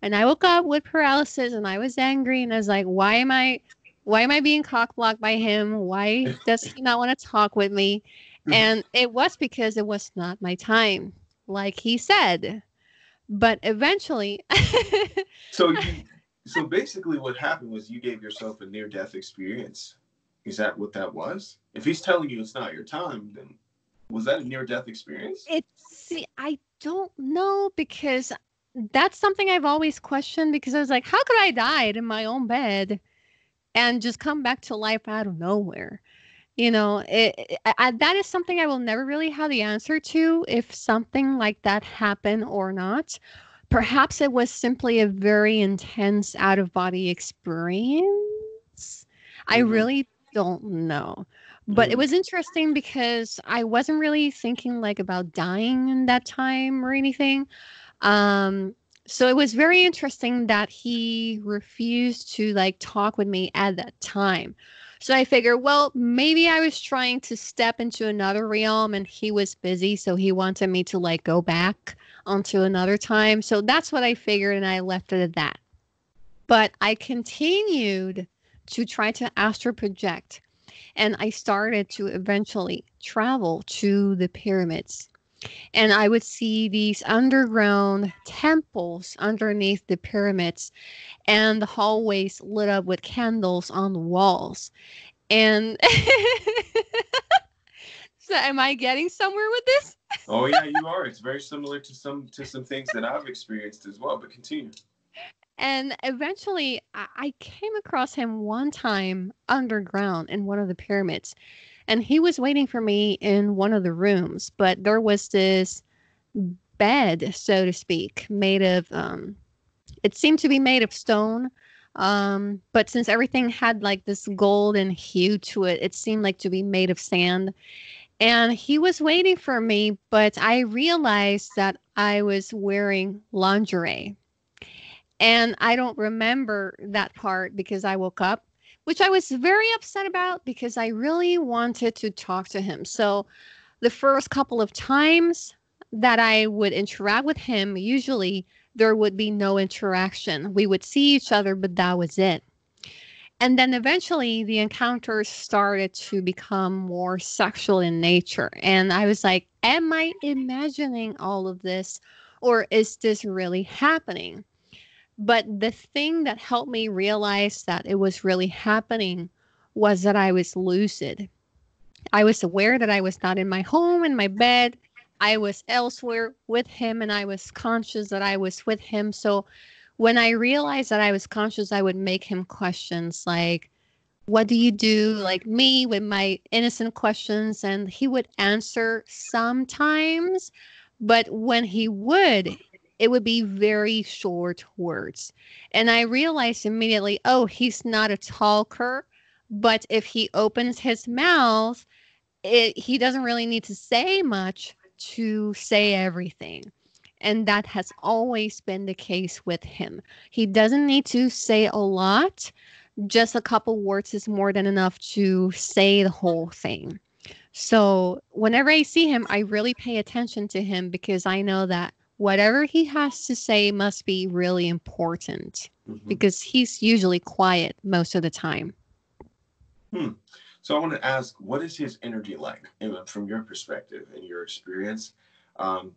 And I woke up with paralysis and I was angry and I was like, why am I being cock blocked by him? Why does he not want to talk with me? And it was because it was not my time, like he said. But eventually, So so basically what happened was you gave yourself a near death experience. Is that what that was? If he's telling you it's not your time, then was that a near death experience? I don't know because that's something I've always questioned because I was like, how could I die in my own bed and just come back to life out of nowhere? That is something I will never really have the answer to if something like that happened or not. Perhaps it was simply a very intense out of body experience. I Mm-hmm. really don't know. But it Mm-hmm. was interesting because I wasn't really thinking like about dying in that time or anything. Um, so it was very interesting that he refused to like talk with me at that time. So I figured, well, maybe I was trying to step into another realm and he was busy, so he wanted me to like go back onto another time. So that's what I figured and I left it at that. But I continued to try to astral project and I started to eventually travel to the pyramids and I would see these underground temples underneath the pyramids and the hallways lit up with candles on the walls. And so am I getting somewhere with this? Oh yeah, you are. It's very similar to some things that I've experienced as well. But continue. And eventually I came across him one time underground in one of the pyramids. And he was waiting for me in one of the rooms, but there was this bed, so to speak, made of it seemed to be made of stone. But since everything had like this golden hue to it, it seemed like to be made of sand. And he was waiting for me, but I realized that I was wearing lingerie. And I don't remember that part because I woke up, which I was very upset about because I really wanted to talk to him. So the first couple of times that I would interact with him, usually there would be no interaction. We would see each other, but that was it. And then eventually the encounters started to become more sexual in nature. And I was like, am I imagining all of this or is this really happening? But the thing that helped me realize that it was really happening was that I was lucid. I was aware that I was not in my home, in my bed. I was elsewhere with him, and I was conscious that I was with him. So when I realized that I was conscious, I would make him questions like, what do you do? Like me with my innocent questions. And he would answer sometimes. But when he would, it would be very short words. And I realized immediately, oh, he's not a talker. But if he opens his mouth, he doesn't really need to say much to say everything. And that has always been the case with him. He doesn't need to say a lot. Just a couple words is more than enough to say the whole thing. So whenever I see him, I really pay attention to him because I know that whatever he has to say must be really important Mm-hmm. because he's usually quiet most of the time. Hmm. So I want to ask, what is his energy like from your perspective and your experience?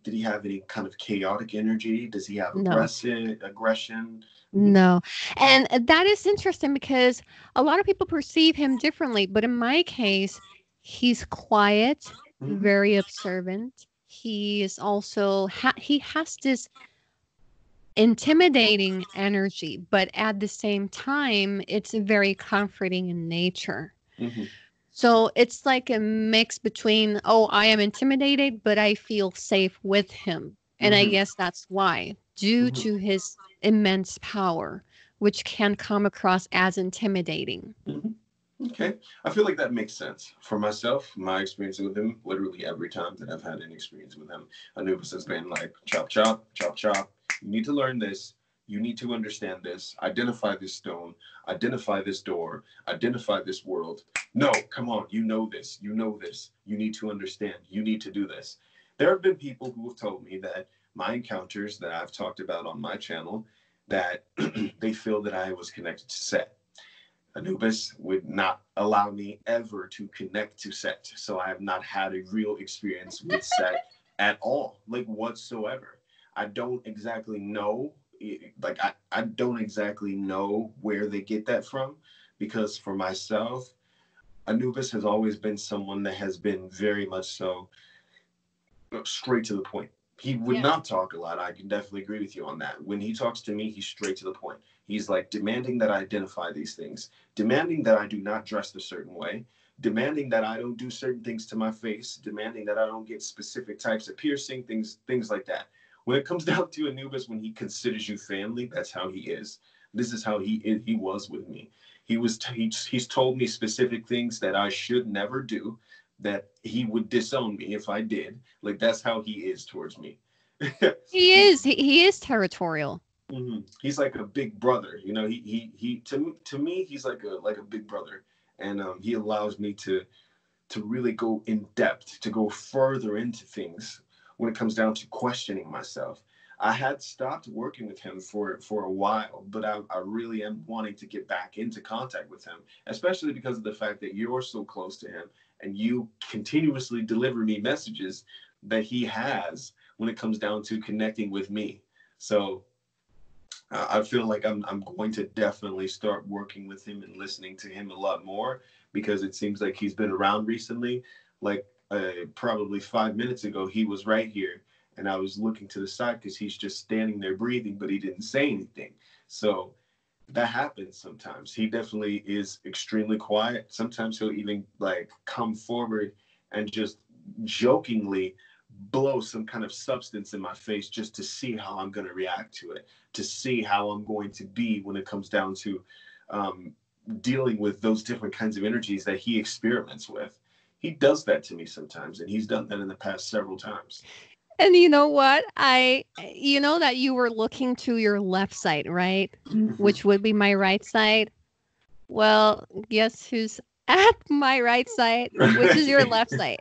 Did he have any kind of chaotic energy? Does he have No. aggression? Mm-hmm. No. And that is interesting because a lot of people perceive him differently. But in my case, he's quiet, Mm-hmm. very observant. He is also, he has this intimidating energy, but at the same time, it's very comforting in nature. Mm-hmm. So it's like a mix between, oh, I am intimidated, but I feel safe with him. And I Mm-hmm. guess that's why, due Mm-hmm. to his immense power, which can come across as intimidating. Mm-hmm. Okay. I feel like that makes sense. For myself, my experience with him, literally every time that I've had an experience with him, Anubis has been like, chop, chop, chop, chop. You need to learn this. You need to understand this. Identify this stone. Identify this door. Identify this world. No, come on. You know this. You know this. You need to understand. You need to do this. There have been people who have told me that my encounters that I've talked about on my channel, that they feel that I was connected to Set. Anubis would not allow me ever to connect to Set. So I have not had a real experience with Set at all, like whatsoever. I don't exactly know, I don't exactly know where they get that from, because for myself, Anubis has always been someone that has been very much so straight to the point. He would Yeah. not talk a lot. I can definitely agree with you on that. When he talks to me, he's straight to the point. He's like demanding that I identify these things, demanding that I do not dress a certain way, demanding that I don't do certain things to my face, demanding that I don't get specific types of piercing, things like that. When it comes down to Anubis, when he considers you family, that's how he is. This is how he was with me. He's told me specific things that I should never do, that he would disown me if I did. Like that's how he is towards me. He He's is. He is territorial. he's like a big brother. You know, he to me he's like a big brother, and he allows me to really go in depth, to go further into things when it comes down to questioning myself. I had stopped working with him for a while, but I really am wanting to get back into contact with him, especially because of the fact that you're so close to him and you continuously deliver me messages that he has when it comes down to connecting with me. So I feel like I'm going to definitely start working with him and listening to him a lot more, because it seems like he's been around recently. Like probably 5 minutes ago, he was right here, and I was looking to the side because he's just standing there breathing, but he didn't say anything. So that happens sometimes. He definitely is extremely quiet. Sometimes he'll even like come forward and just jokingly blow some kind of substance in my face just to see how I'm going to react to it, to see how I'm going to be when it comes down to um, dealing with those different kinds of energies that he experiments with. He does that to me sometimes, and he's done that in the past several times. And you know what? You know that you were looking to your left side, right? Mm-hmm. Which would be my right side. Well, guess who's at my right side, which is your left side.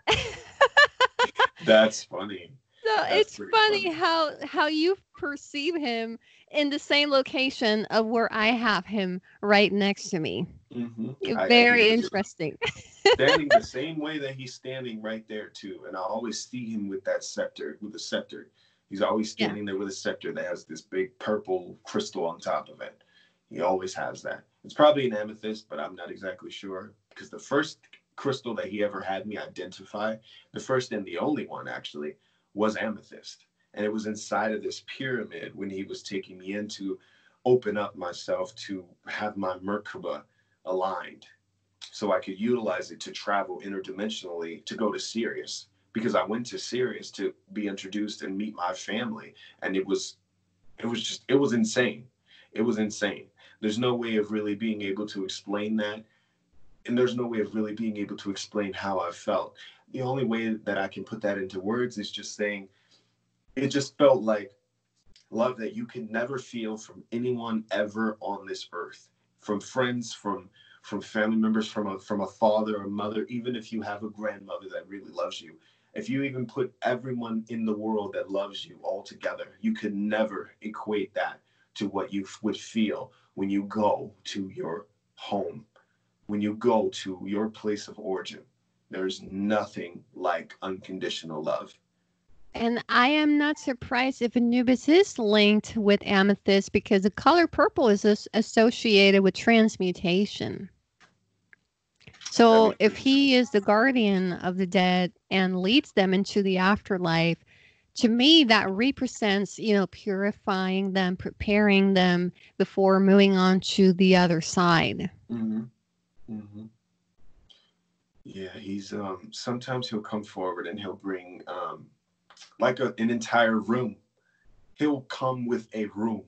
That's funny. So That's it's pretty funny funny. how you perceive him in the same location of where I have him right next to me. I can Very picture interesting. standing the same way that he's standing right there too. And I always see him with that scepter, with a scepter. He's always Yeah. standing there with a scepter that has this big purple crystal on top of it. He always has that. It's probably an amethyst, but I'm not exactly sure, because the first crystal that he ever had me identify, the first and the only one actually, was amethyst. And it was inside of this pyramid when he was taking me in to open up myself to have my Merkaba aligned, so I could utilize it to travel interdimensionally to go to Sirius, because I went to Sirius to be introduced and meet my family, and it was insane. It was insane. There's no way of really being able to explain that, and there's no way of really being able to explain how I felt. The only way that I can put that into words is just saying it just felt like love that you can never feel from anyone ever on this earth, from friends, from family members, from a father or mother, even if you have a grandmother that really loves you. If you even put everyone in the world that loves you all together, you could never equate that to what you would feel when you go to your home, when you go to your place of origin. There's nothing like unconditional love. And I am not surprised if Anubis is linked with amethyst because the color purple is associated with transmutation. That So makes if sense. he is the guardian of the dead and leads them into the afterlife, to me that represents, purifying them, preparing them before moving on to the other side. Mm-hmm. Mm-hmm. Yeah, he's sometimes he'll come forward and he'll bring like an entire room. He'll come with a room,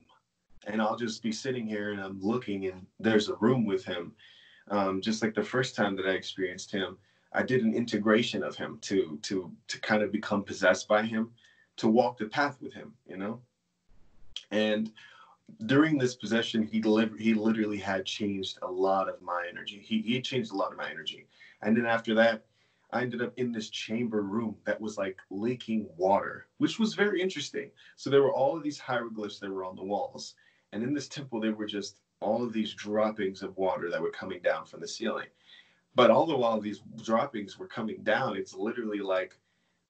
and I'll just be sitting here and I'm looking, and there's a room with him. Just like the first time that I experienced him, I did an integration of him to kind of become possessed by him, to walk the path with him, you know. And during this possession, he literally had changed a lot of my energy. He had changed a lot of my energy. And then after that, I ended up in this chamber room that was like leaking water, which was very interesting. So there were all of these hieroglyphs that were on the walls. And in this temple, there were just all of these droppings of water that were coming down from the ceiling. But all the while these droppings were coming down, it's literally like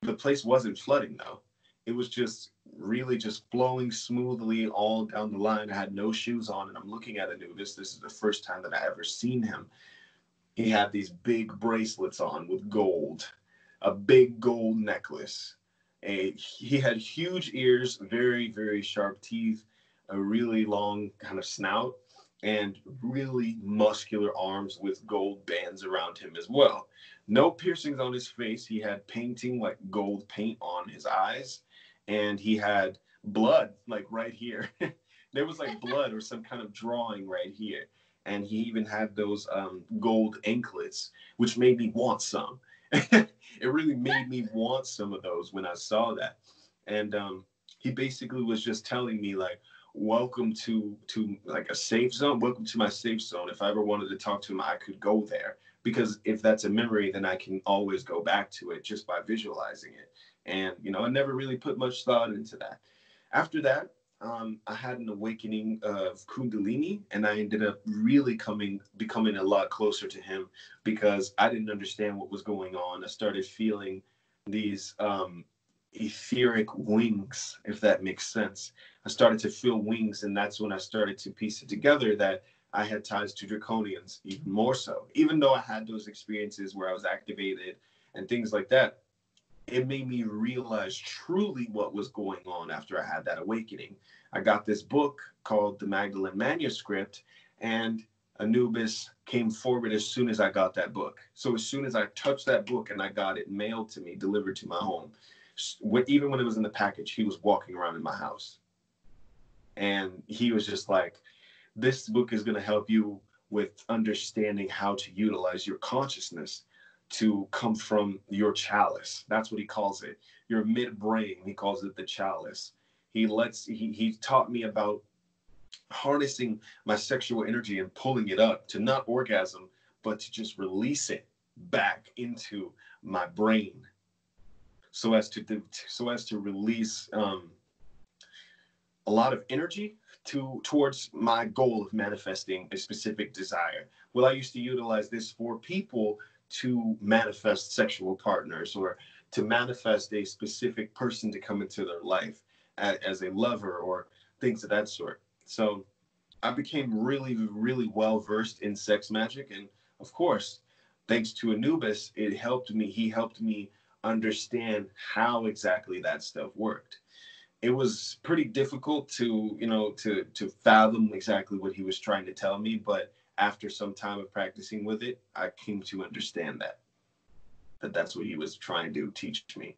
the place wasn't flooding though. It was just really just flowing smoothly all down the line. I had no shoes on, and I'm looking at Anubis. This is the first time that I ever seen him. He had these big bracelets on with gold, a big gold necklace. He had huge ears, very, very sharp teeth, a really long kind of snout, and really muscular arms with gold bands around him as well. No piercings on his face. He had painting, like gold paint on his eyes, and he had blood like right here. There was like blood or some kind of drawing right here. And he even had those gold anklets, which made me want some. It really made me want some of those when I saw that. And he basically was just telling me like, welcome to like a safe zone. Welcome to my safe zone. If I ever wanted to talk to him, I could go there, because if that's a memory, then I can always go back to it just by visualizing it. And, you know, I never really put much thought into that. After that, I had an awakening of Kundalini, and I ended up really becoming a lot closer to him, because I didn't understand what was going on. I started feeling these etheric wings, if that makes sense. I started to feel wings, and that's when I started to piece it together that I had ties to Draconians, even more so. Even though I had those experiences where I was activated and things like that, it made me realize truly what was going on after I had that awakening. I got this book called the Magdalene Manuscript, and Anubis came forward as soon as I got that book. So as soon as I touched that book and I got it mailed to me, delivered to my home, even when it was in the package, he was walking around in my house. And he was just like, this book is going to help you with understanding how to utilize your consciousness to come from your chalice. That's what he calls it. Your midbrain, he calls it the chalice. He taught me about harnessing my sexual energy and pulling it up to not orgasm, but to just release it back into my brain, so as to release a lot of energy towards my goal of manifesting a specific desire. Well, I used to utilize this for people to manifest sexual partners, or to manifest a specific person to come into their life as a lover, or things of that sort. So I became really, really well versed in sex magic. And of course, thanks to Anubis, he helped me understand how exactly that stuff worked. It was pretty difficult to fathom exactly what he was trying to tell me, but after some time of practicing with it, I came to understand that's what he was trying to teach me.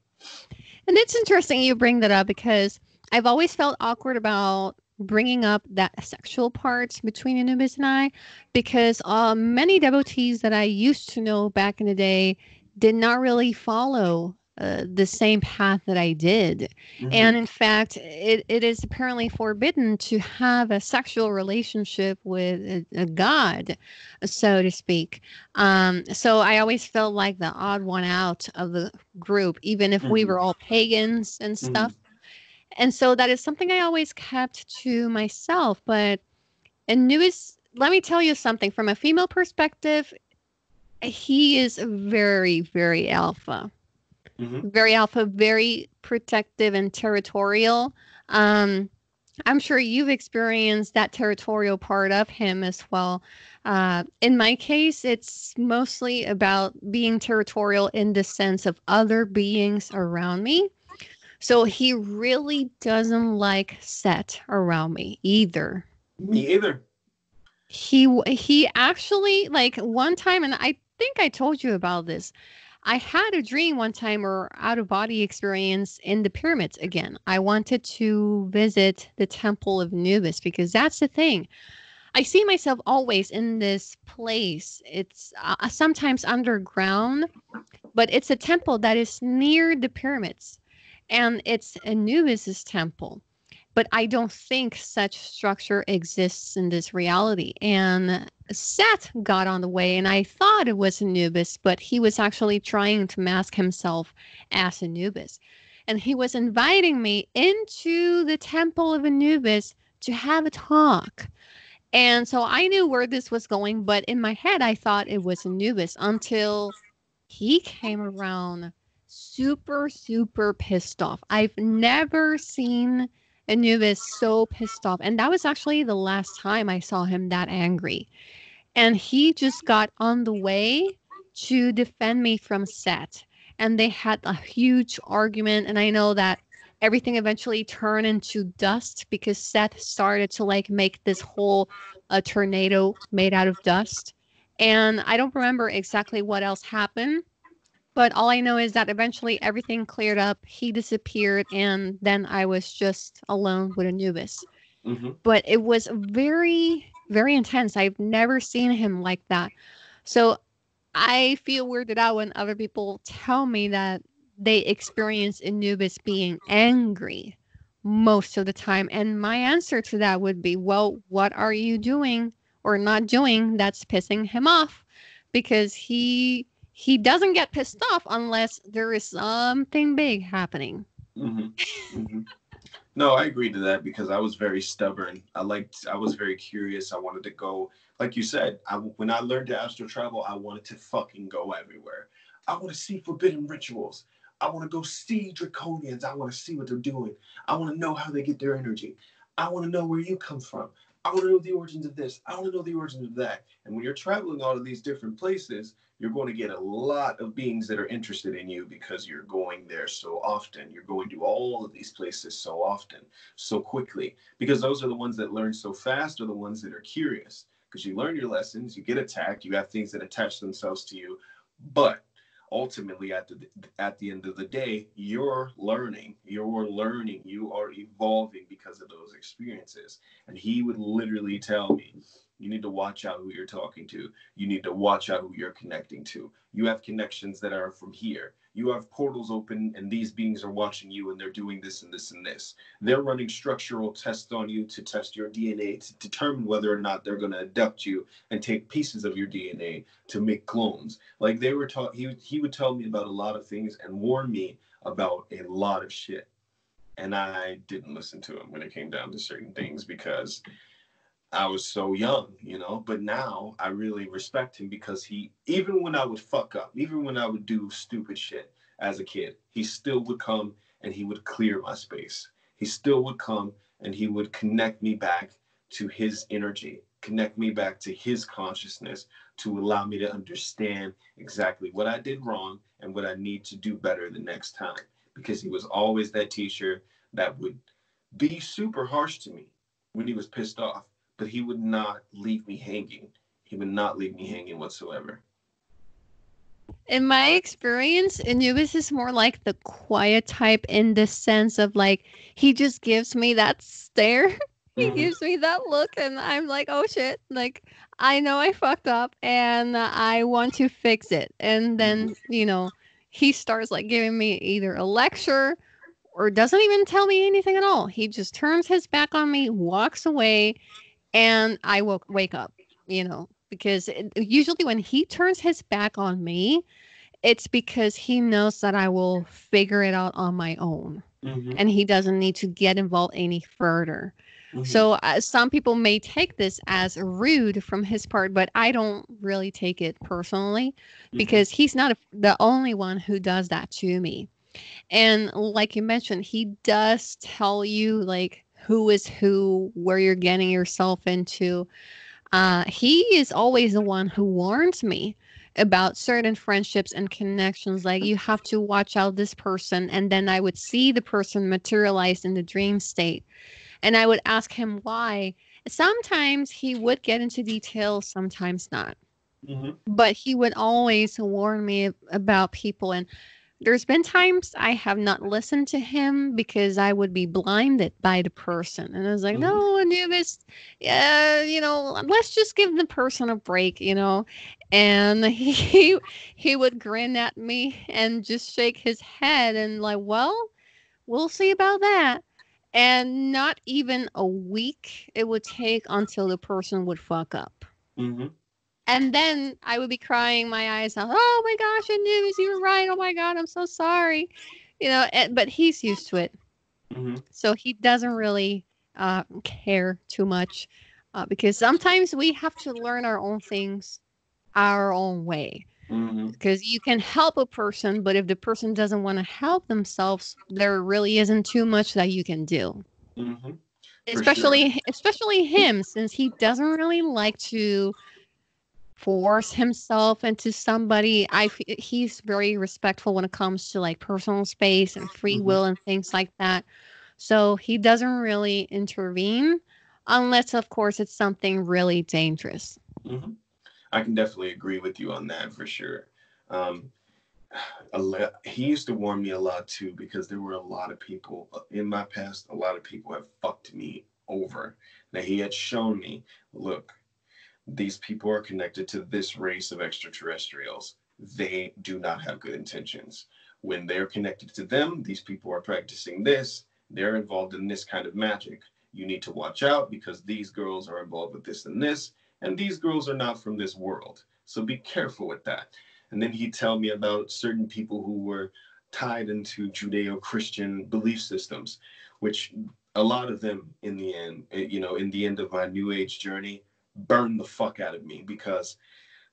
And it's interesting you bring that up, because I've always felt awkward about bringing up that sexual part between Anubis and I, because many devotees that I used to know back in the day did not really follow the same path that I did. Mm-hmm. And in fact, it is apparently forbidden to have a sexual relationship with a god, so to speak. So I always felt like the odd one out of the group, even if we were all pagans and stuff. And so that is something I always kept to myself. But Anubis, let me tell you something, from a female perspective, he is very, very alpha. Very alpha, very protective and territorial. I'm sure you've experienced that territorial part of him as well. In my case, it's mostly about being territorial in the sense of other beings around me. So he really doesn't like Set around me either. Me either. He actually, like, one time, and I think I told you about this, I had a dream one time, or out of body experience, in the pyramids again. I wanted to visit the temple of Anubis, because that's the thing. I see myself always in this place. It's sometimes underground, but it's a temple that is near the pyramids, and it's Anubis's temple. But I don't think such structure exists in this reality. And Seth got on the way, and I thought it was Anubis, but he was actually trying to mask himself as Anubis. And he was inviting me into the temple of Anubis to have a talk. And so I knew where this was going, but in my head, I thought it was Anubis until he came around super, super pissed off. I've never seen Anubis so pissed off. And that was actually the last time I saw him that angry. And he just got on the way to defend me from Set. And they had a huge argument. And I know that everything eventually turned into dust because Seth started to like make this whole tornado made out of dust. And I don't remember exactly what else happened, but all I know is that eventually everything cleared up. He disappeared, and then I was just alone with Anubis. Mm-hmm. But it was very, very intense. I've never seen him like that. So I feel weirded out when other people tell me that they experience Anubis being angry most of the time. And my answer to that would be, well, what are you doing or not doing that's pissing him off? Because he doesn't get pissed off unless there is something big happening. Mm-hmm. Mm-hmm. No, I agree to that because I was very stubborn. I was very curious. I wanted to go, like you said, when I learned to astral travel, I wanted to fucking go everywhere. I want to see forbidden rituals. I want to go see draconians. I want to see what they're doing. I want to know how they get their energy. I want to know where you come from. I want to know the origins of this. I want to know the origins of that. And when you're traveling all of these different places, you're going to get a lot of beings that are interested in you because you're going there so often. You're going to all of these places so often, so quickly, because those are the ones that learn so fast, or the ones that are curious. Because you learn your lessons, you get attacked, you have things that attach themselves to you, but ultimately at the end of the day, you're learning, you are evolving because of those experiences. And he would literally tell me, you need to watch out who you're talking to. You need to watch out who you're connecting to. You have connections that are from here. You have portals open, and these beings are watching you, and they're doing this and this and this. They're running structural tests on you to test your DNA to determine whether or not they're going to abduct you and take pieces of your DNA to make clones. Like they were taught, he would tell me about a lot of things and warn me about a lot of shit. And I didn't listen to him when it came down to certain things because I was so young, But now I really respect him because even when I would fuck up, even when I would do stupid shit as a kid, he still would come and he would clear my space. He still would come and he would connect me back to his energy, connect me back to his consciousness to allow me to understand exactly what I did wrong and what I need to do better the next time. Because he was always that teacher that would be super harsh to me when he was pissed off, but he would not leave me hanging. He would not leave me hanging whatsoever. In my experience, Anubis is more like the quiet type in the sense of like he just gives me that stare. He Mm-hmm. gives me that look, and I'm like, oh shit. Like, I know I fucked up and I want to fix it. And Mm-hmm. then, he starts like giving me either a lecture or doesn't even tell me anything at all. He just turns his back on me, walks away, and I wake up, because usually when he turns his back on me, it's because he knows that I will figure it out on my own Mm-hmm. and he doesn't need to get involved any further. Mm-hmm. So some people may take this as rude from his part, but I don't really take it personally Mm-hmm. because he's not the only one who does that to me. And like you mentioned, he does tell you like who is who, where you're getting yourself into. He is always the one who warns me about certain friendships and connections. Like, you have to watch out this person. And then I would see the person materialize in the dream state. And I would ask him why. Sometimes he would get into details, sometimes not. Mm-hmm. But he would always warn me about people. And There's been times I have not listened to him because I would be blinded by the person. And I was like, Hmm. no, Anubis, yeah, let's just give the person a break. And he would grin at me and just shake his head and like, well, we'll see about that. And not even a week it would take until the person would fuck up. Hmm. And then I would be crying my eyes out. Oh my gosh, I knew you were right. Oh my God, I'm so sorry. But he's used to it. Hmm. So he doesn't really care too much because sometimes we have to learn our own things our own way. Hmm. Because you can help a person, but if the person doesn't want to help themselves, there really isn't too much that you can do. Hmm. For sure. Especially him, since he doesn't really like to force himself into somebody. He's very respectful when it comes to like personal space and free Hmm. will and things like that. So he doesn't really intervene unless, of course, it's something really dangerous. Hmm. I can definitely agree with you on that for sure. Um, he used to warn me a lot too because there were a lot of people in my past. A lot of people have fucked me over. Now he had shown me, look, these people are connected to this race of extraterrestrials. They do not have good intentions. When they're connected to them, these people are practicing this. They're involved in this kind of magic. You need to watch out because these girls are involved with this and this, and these girls are not from this world. So be careful with that. And then he'd tell me about certain people who were tied into Judeo Christian belief systems, which a lot of them in the end, in the end of my New Age journey, burned the fuck out of me because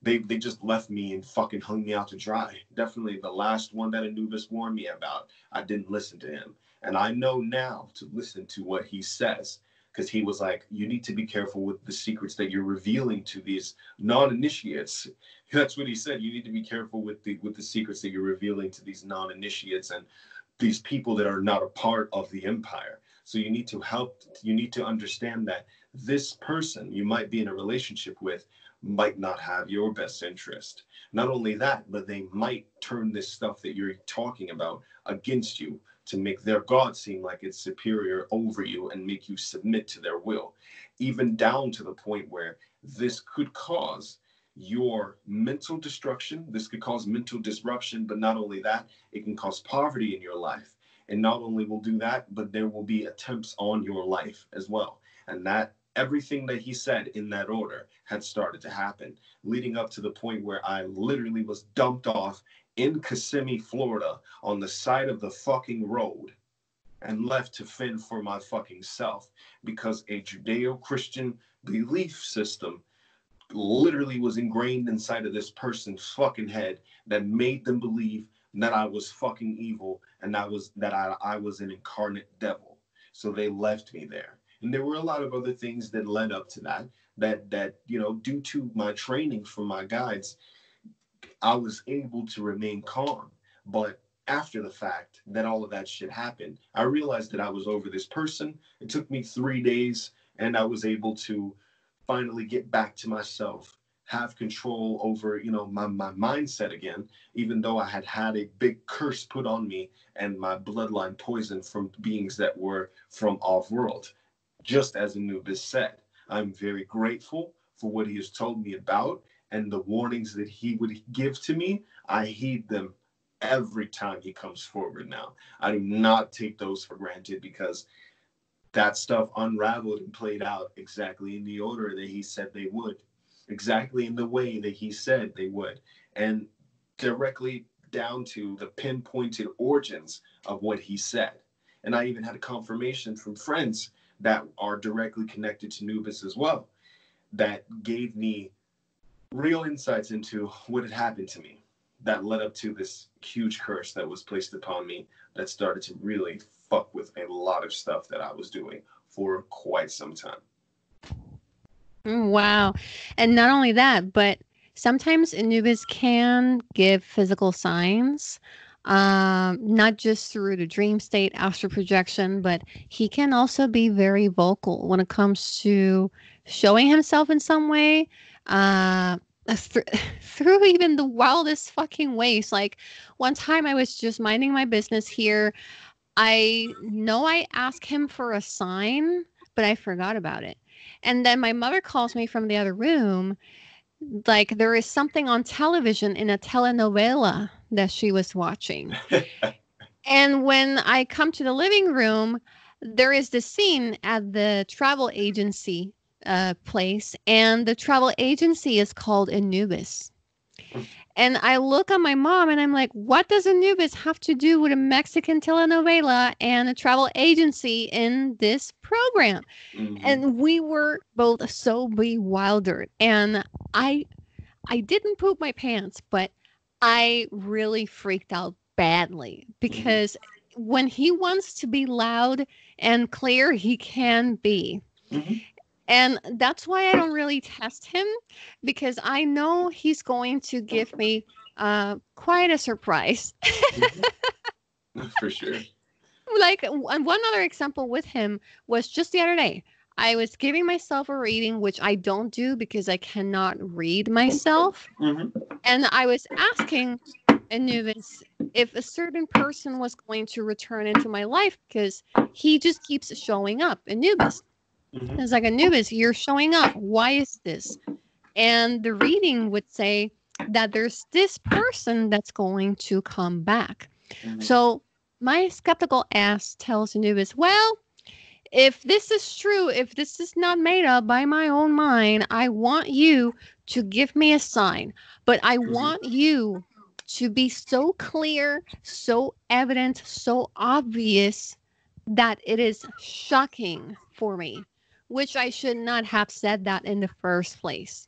they just left me and fucking hung me out to dry. Definitely the last one that Anubis warned me about, I didn't listen to him. And I know now to listen to what he says because he was like, you need to be careful with the secrets that you're revealing to these non-initiates. That's what he said. You need to be careful with the secrets that you're revealing to these non-initiates and these people that are not a part of the empire. So you need to understand that this person you might be in a relationship with might not have your best interest. Not only that, but they might turn this stuff that you're talking about against you to make their God seem like it's superior over you and make you submit to their will, even down to the point where this could cause your mental destruction. This could cause mental disruption, but not only that, it can cause poverty in your life. And not only will do that, but there will be attempts on your life as well. And that everything that he said in that order had started to happen, leading up to the point where I literally was dumped off in Kissimmee, Florida, on the side of the fucking road and left to fend for my fucking self because a Judeo Christian belief system literally was ingrained inside of this person's fucking head that made them believe that I was fucking evil and I was an incarnate devil. So they left me there. And there were a lot of other things that led up to that due to my training from my guides, I was able to remain calm. But after the fact that all of that shit happened, I realized that I was over this person. It took me 3 days, and I was able to finally get back to myself, have control over, my mindset again, even though I had had a big curse put on me and my bloodline poisoned from beings that were from off world. Just as Anubis said, I'm very grateful for what he has told me about and the warnings that he would give to me. I heed them every time he comes forward now. I do not take those for granted because that stuff unraveled and played out exactly in the order that he said they would, exactly in the way that he said they would, and directly down to the pinpointed origins of what he said. And I even had a confirmation from friends that are directly connected to Nubis as well that gave me real insights into what had happened to me that led up to this huge curse that was placed upon me that started to really fuck with a lot of stuff that I was doing for quite some time. Wow. And not only that, but sometimes Anubis can give physical signs, not just through the dream state, astral projection, but he can also be very vocal when it comes to showing himself in some way. Through, through even the wildest fucking ways. Like one time I was just minding my business here. I know I asked him for a sign, but I forgot about it. And then my mother calls me from the other room, like there is something on television in a telenovela that she was watching. And when I come to the living room, there is this scene at the travel agency place, and the travel agency is called Anubis. And I look at my mom and I'm like, what does Anubis have to do with a Mexican telenovela and a travel agency in this program? Hmm. And we were both so bewildered. And I I didn't poop my pants, but I really freaked out badly Hmm. because when he wants to be loud and clear, he can be. Hmm. And that's why I don't really test him because I know he's going to give me quite a surprise. Hmm. For sure. Like one other example with him was just the other day. I was giving myself a reading, which I don't do because I cannot read myself. Hmm. And I was asking Anubis if a certain person was going to return into my life because he just keeps showing up. Anubis. Hmm. It's like, Anubis, you're showing up. Why is this? And the reading would say that there's this person that's going to come back. Hmm. So my skeptical ass tells Anubis, well, if this is true, if this is not made up by my own mind, I want you to give me a sign. But I want you to be so clear, so evident, so obvious that it is shocking for me, which I should not have said that in the first place.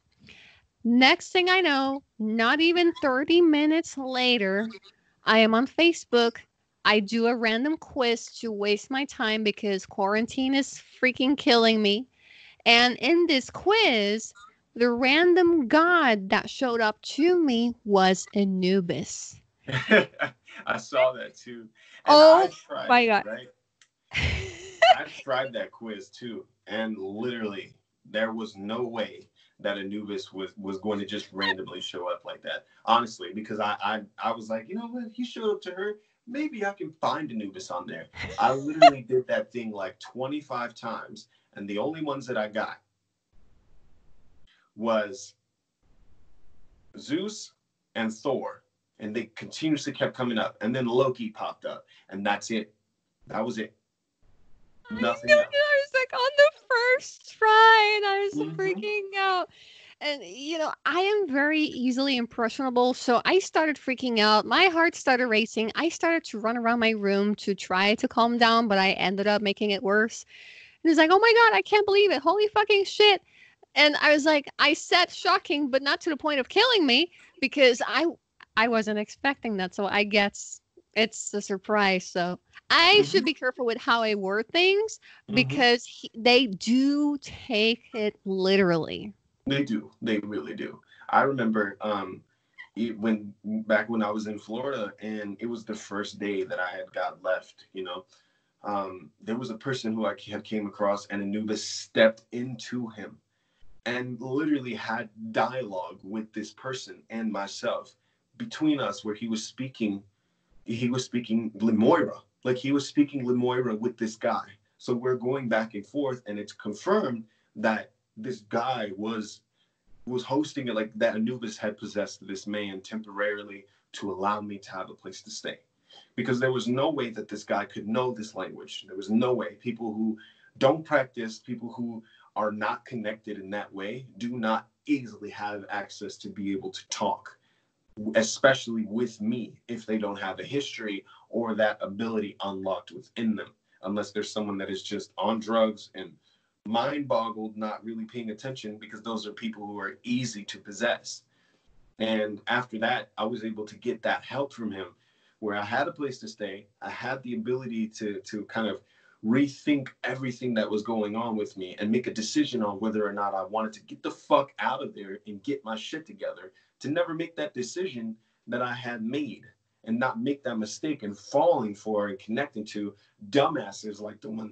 Next thing I know, not even 30 minutes later, I am on Facebook. I do a random quiz to waste my time because quarantine is freaking killing me. And in this quiz, the random god that showed up to me was Anubis. I saw that too. And I Oh tried my it, god. right? I tried that quiz too. And literally, there was no way that Anubis was going to just randomly show up like that. Honestly, because I was like, you know what? He showed up to her. Maybe I can find Anubis on there. I literally did that thing like 25 times. And the only ones that I got was Zeus and Thor. And they continuously kept coming up. And then Loki popped up. And that's it. That was it. I Nothing know, else. I was like on the first try and I was Hmm. freaking out. And I am very easily impressionable, so I started freaking out. My heart started racing. I started to run around my room to try to calm down, but I ended up making it worse. And it's like, oh my god, I can't believe it. Holy fucking shit. And I was like, I said shocking, but not to the point of killing me because I wasn't expecting that. So I guess it's a surprise. So I should Hmm. be careful with how I word things Hmm. because they do take it literally. They do. They really do. I remember when back when I was in Florida, and it was the first day that I had got left. There was a person who I had came across, and Anubis stepped into him and literally had dialogue with this person and myself between us, where he was speaking. He was speaking Lemoira, like he was speaking Lemoira with this guy. So we're going back and forth, and it's confirmed that this guy was hosting it, like that Anubis had possessed this man temporarily to allow me to have a place to stay. Because there was no way that this guy could know this language. There was no way. People who don't practice, people who are not connected in that way, do not easily have access to be able to talk, especially with me, if they don't have a history or that ability unlocked within them, unless there's someone that is just on drugs and mind boggled, not really paying attention, because those are people who are easy to possess. And after that, I was able to get that help from him, where I had a place to stay. I had the ability to kind of rethink everything that was going on with me and make a decision on whether or not I wanted to get the fuck out of there and get my shit together, to never make that decision that I had made and not make that mistake and falling for and connecting to dumbasses like the one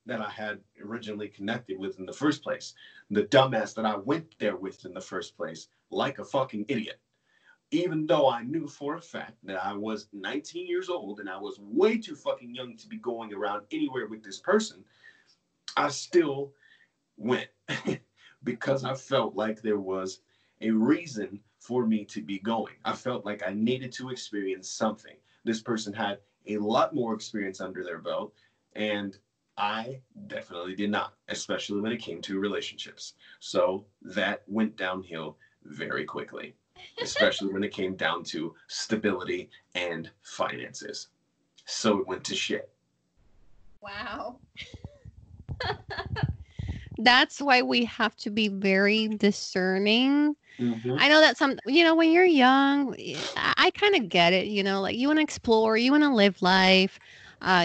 that I had originally connected with in the first place. The dumbass that I went there with in the first place, like a fucking idiot. Even though I knew for a fact that I was 19 years old and I was way too fucking young to be going around anywhere with this person, I still went because I felt like there was a reason for me to be going. I felt like I needed to experience something. This person had a lot more experience under their belt, and I definitely did not, especially when it came to relationships. So that went downhill very quickly, especially when it came down to stability and finances. So it went to shit. Wow. That's why we have to be very discerning. Mm-hmm. I know that when you're young, I kind of get it, like you want to explore, you want to live life,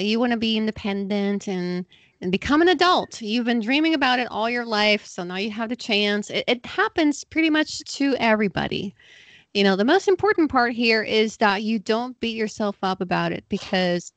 you want to be independent and become an adult. You've been dreaming about it all your life, so now you have the chance. It happens pretty much to everybody. The most important part here is that you don't beat yourself up about it because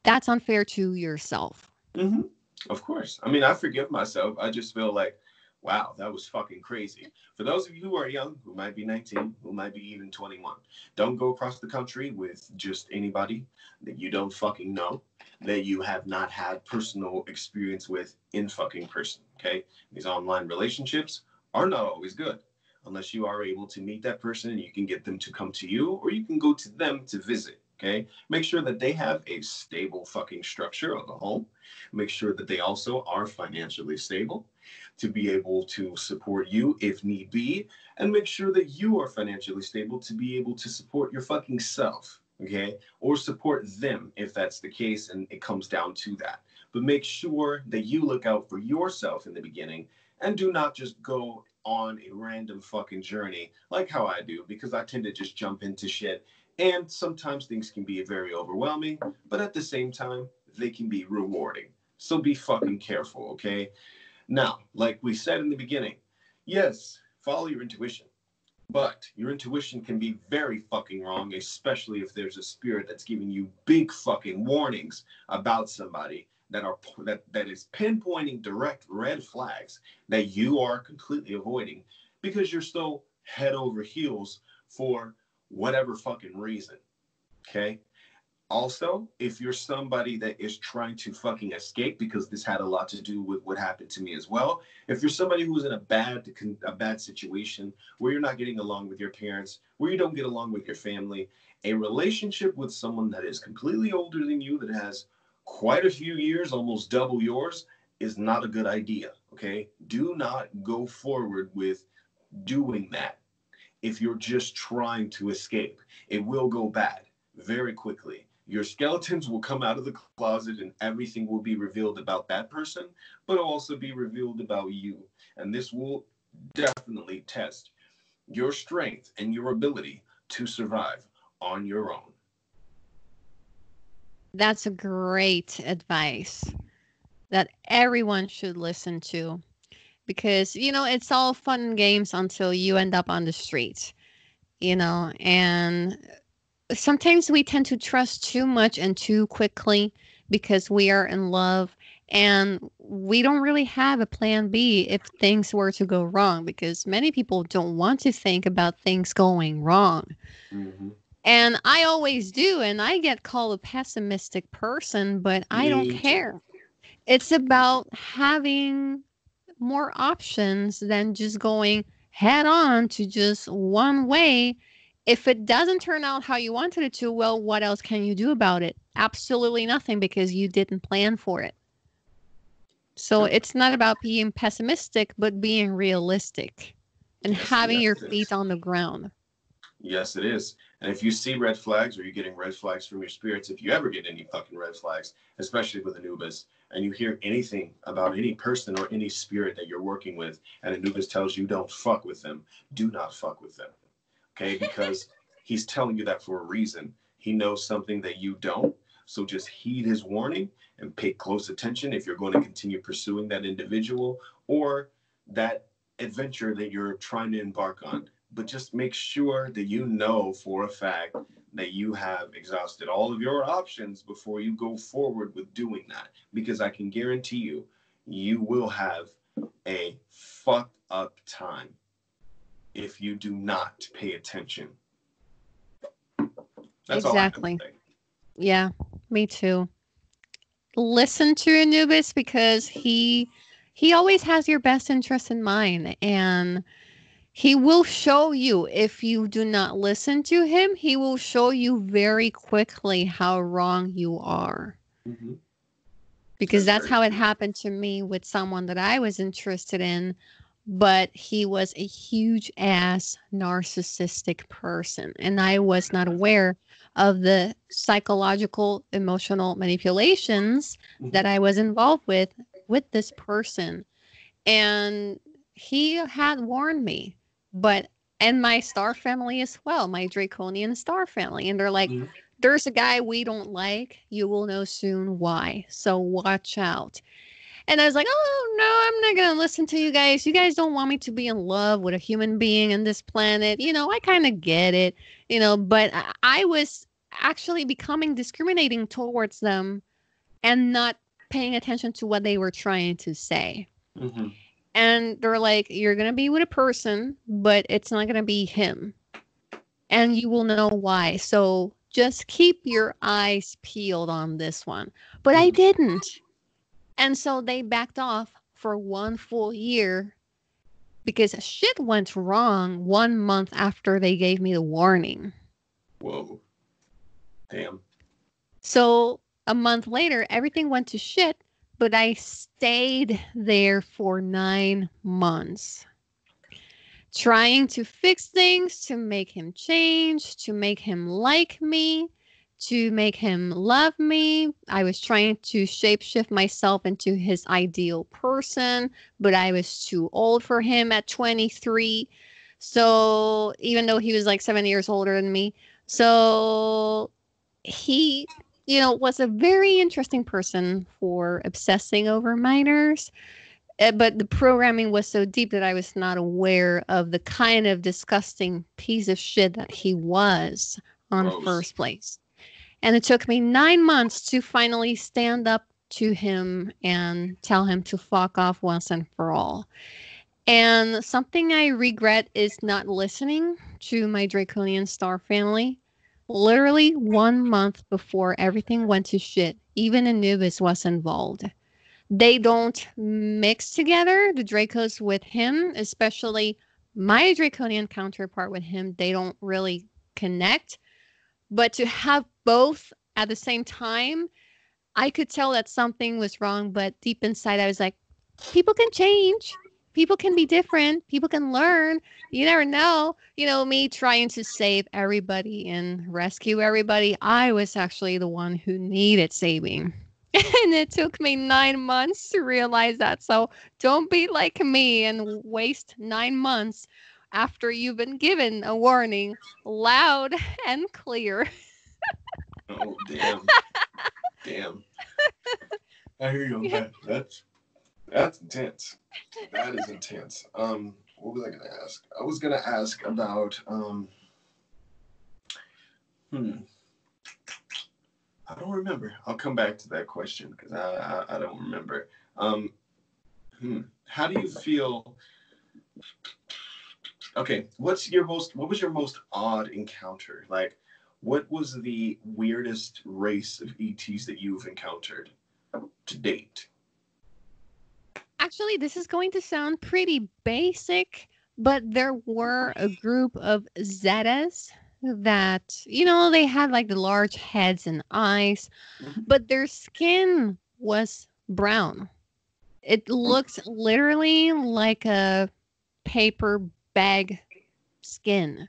that's unfair to yourself. Mm-hmm. Of course. I mean, I forgive myself. I just feel like, wow, that was fucking crazy. For those of you who are young, who might be 19, who might be even 21, don't go across the country with just anybody that you don't fucking know, that you have not had personal experience with in fucking person. Okay? These online relationships are not always good unless you are able to meet that person and you can get them to come to you or you can go to them to visit. Okay? Make sure that they have a stable fucking structure of a home. Make sure that they also are financially stable to be able to support you if need be, and make sure that you are financially stable to be able to support your fucking self, okay? Or support them if that's the case and it comes down to that. But make sure that you look out for yourself in the beginning and do not just go on a random fucking journey like how I do, because I tend to just jump into shit. And sometimes things can be very overwhelming, but at the same time, they can be rewarding. So be fucking careful, okay? Now, like we said in the beginning, yes, follow your intuition. But your intuition can be very fucking wrong, especially if there's a spirit that's giving you big fucking warnings about somebody that is pinpointing direct red flags that you are completely avoiding because you're still head over heels for whatever fucking reason. Okay? Also, if you're somebody that is trying to fucking escape, because this had a lot to do with what happened to me as well. If you're somebody who's in a bad situation where you're not getting along with your parents, where you don't get along with your family, a relationship with someone that is completely older than you, that has quite a few years, almost double yours, is not a good idea. Okay, do not go forward with doing that if you're just trying to escape. It will go bad very quickly. Your skeletons will come out of the closet and everything will be revealed about that person, but also be revealed about you. And this will definitely test your strength and your ability to survive on your own. That's a great advice that everyone should listen to because, it's all fun and games until you end up on the street, and sometimes we tend to trust too much and too quickly because we are in love and we don't really have a plan B if things were to go wrong because many people don't want to think about things going wrong. Mm-hmm. And I always do, and I get called a pessimistic person, but I don't Me too. care. It's about having more options than just going head on to just one way. If it doesn't turn out how you wanted it to, well, what else can you do about it? Absolutely nothing because you didn't plan for it. So Yep. it's not about being pessimistic, but being realistic and Yes, having yes, your it feet is. on the ground. Yes, it is. And if you see red flags or you're getting red flags from your spirits, if you ever get any fucking red flags, especially with Anubis, and you hear anything about any person or any spirit that you're working with, and Anubis tells you don't fuck with them, do not fuck with them. Okay? Because he's telling you that for a reason. He knows something that you don't. So just heed his warning and pay close attention if you're going to continue pursuing that individual or that adventure that you're trying to embark on. But just make sure that you know for a fact that you have exhausted all of your options before you go forward with doing that. Because I can guarantee you, you will have a fucked up time if you do not pay attention. That's Exactly. all I have to say. Yeah, me too. Listen to Anubis because he always has your best interest in mind, and he will show you. If you do not listen to him, he will show you very quickly how wrong you are. Mm-hmm. Because That's that's very how it true. happened to me with someone that I was interested in, but he was a huge ass narcissistic person. And I was not aware of the psychological, emotional manipulations Mm-hmm. that I was involved with this person. And he had warned me, but and my star family as well, my Draconian star family. And they're like, Mm-hmm. there's a guy we don't like. You will know soon why. So watch out. And I was like, oh, no, I'm not going to listen to you guys. You guys don't want me to be in love with a human being on this planet. I kind of get it, but I was actually becoming discriminating towards them and not paying attention to what they were trying to say. Mm-hmm. And they're like, you're going to be with a person, but it's not going to be him. And you will know why. So just keep your eyes peeled on this one. But I Mm-hmm. didn't. And so they backed off for 1 full year because shit went wrong 1 month after they gave me the warning. Whoa. Damn. So a month later, everything went to shit, but I stayed there for 9 months trying to fix things, to make him change, to make him like me, to make him love me. I was trying to shapeshift myself into his ideal person, but I was too old for him at 23. So even though he was like 7 years older than me, so he, was a very interesting person for obsessing over minors. But the programming was so deep that I was not aware of the kind of disgusting piece of shit that he was on the Gross. first place. And it took me 9 months to finally stand up to him and tell him to fuck off once and for all. And something I regret is not listening to my Draconian Star family. Literally 1 month before everything went to shit, even Anubis was involved. They don't mix together, the Dracos with him, especially my Draconian counterpart with him. They don't really connect. But to have both at the same time, I could tell that something was wrong. But deep inside, I was like, people can change. People can be different. People can learn. You never know. Me trying to save everybody and rescue everybody. I was actually the one who needed saving. And it took me 9 months to realize that. So don't be like me and waste 9 months after you've been given a warning loud and clear. Oh, damn. Damn. I hear you on that. That's intense. That is intense. What was I gonna ask? I was gonna ask about hmm. I don't remember. I'll come back to that question because I don't remember. How do you feel? Okay, what was your most odd encounter? Like, what was the weirdest race of ETs that you've encountered to date? Actually, this is going to sound pretty basic, but there were a group of zetas that, they had like the large heads and eyes, Mm-hmm. but their skin was brown. It looks literally like a paper bag skin.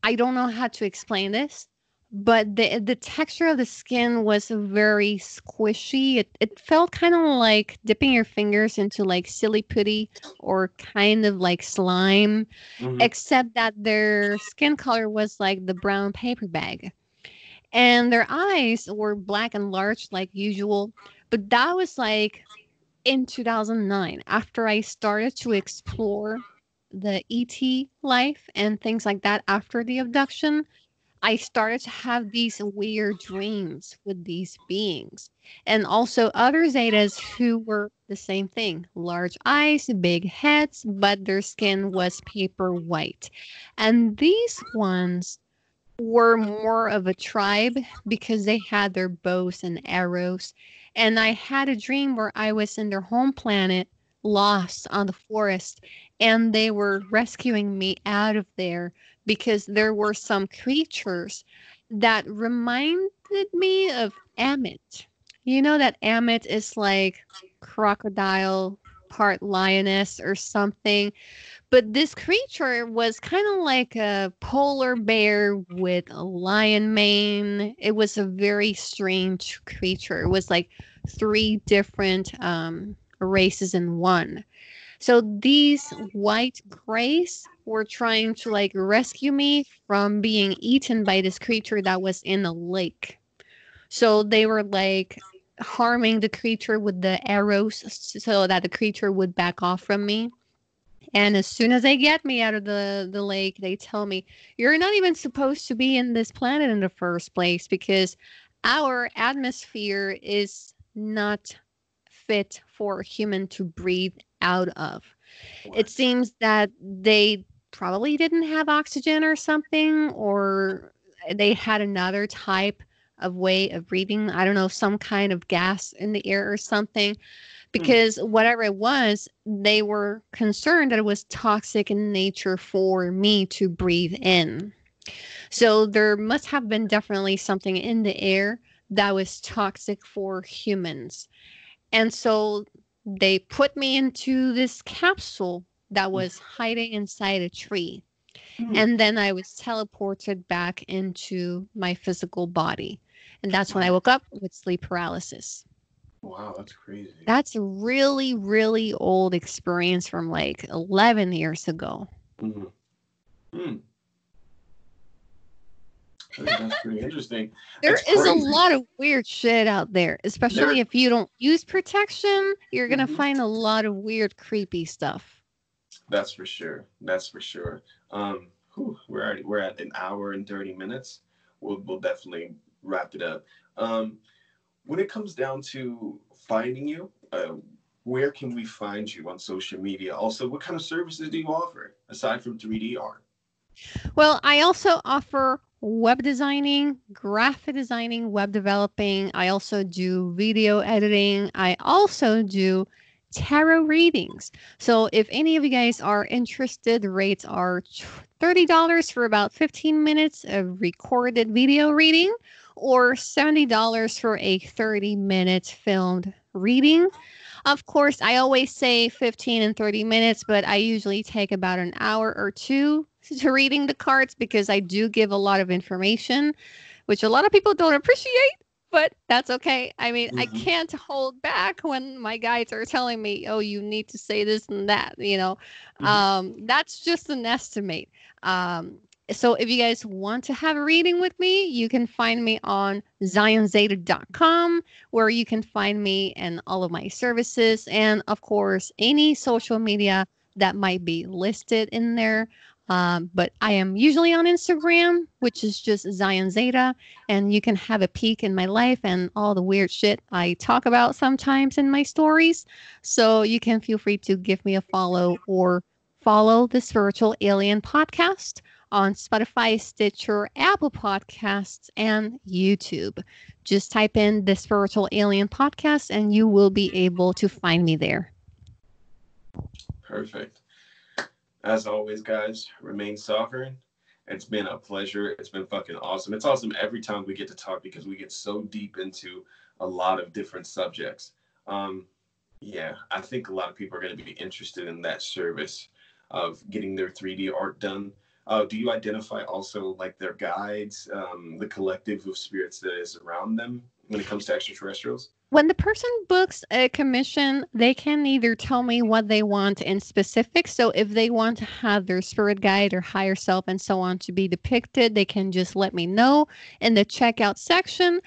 I don't know how to explain this, but the texture of the skin was very squishy. It felt kind of like dipping your fingers into like silly putty or kind of like slime, Mm-hmm. except that their skin color was like the brown paper bag. And their eyes were black and large like usual, but that was like in 2009 after I started to explore the ET life and things like that after the abduction. I started to have these weird dreams with these beings. And also other Zetas who were the same thing, large eyes, big heads, but their skin was paper white. And these ones were more of a tribe because they had their bows and arrows. And I had a dream where I was in their home planet, lost on the forest, and they were rescuing me out of there because there were some creatures that reminded me of Amit. You know that Amit is like crocodile, part lioness or something, but this creature was kind of like a polar bear with a lion mane. It was a very strange creature. It was like three different races in one. So these white grays were trying to like rescue me from being eaten by this creature that was in a lake. So they were like harming the creature with the arrows so that the creature would back off from me. And as soon as they get me out of the lake, they tell me, you're not even supposed to be in this planet in the first place because our atmosphere is not fit for a human to breathe out of. It What? seems that they probably didn't have oxygen or something, or they had another type of way of breathing. I don't know, some kind of gas in the air or something Hmm. because whatever it was, they were concerned that it was toxic in nature for me to breathe in. So there must have been definitely something in the air that was toxic for humans. And so they put me into this capsule that was hiding inside a tree. Hmm. And then I was teleported back into my physical body. And that's when I Wow. woke up with sleep paralysis. Wow, that's crazy. That's a really, really old experience from like 11 years ago. Hmm. Hmm. That's pretty interesting. There It's is a crazy. lot of weird shit out there, especially There. if you don't use protection. You're going to Mhm. find a lot of weird, creepy stuff. That's for sure. That's for sure. We're at an hour and 30 minutes. We'll definitely wrap it up. Um, when it comes down to finding you, where can we find you on social media? Also, what kind of services do you offer aside from 3D art? Well, I also offer web designing, graphic designing, web developing. I also do video editing. I also do tarot readings. So if any of you guys are interested, the rates are $30 for about 15 minutes of recorded video reading or $70 for a 30-minute filmed reading. Of course, I always say 15 and 30 minutes, but I usually take about an hour or two to reading the cards because I do give a lot of information, which a lot of people don't appreciate, but that's okay. I mean, I Hmm. can't hold back when my guides are telling me, oh, you need to say this and that, you know. Hmm. That's just an estimate. Um, so if you guys want to have a reading with me, you can find me on zionzeta.com, where you can find me and all of my services, and of course, any social media that might be listed in there. But I am usually on Instagram, which is just Zion Zeta, and you can have a peek in my life and all the weird shit I talk about sometimes in my stories. So you can feel free to give me a follow or follow the Spiritual Alien Podcast on Spotify, Stitcher, Apple Podcasts, and YouTube. Just type in the Spiritual Alien Podcast and you will be able to find me there. Perfect. As always, guys, remain sovereign. It's been a pleasure. It's been fucking awesome. It's awesome every time we get to talk because we get so deep into a lot of different subjects. Um, yeah, I think a lot of people are going to be interested in that service of getting their 3D art done. Do you identify also like their guides, the collective of spirits that is around them when it comes to extraterrestrials? When the person books a commission, they can either tell me what they want in specific. So if they want to have their spirit guide or higher self and so on to be depicted, they can just let me know in the checkout section.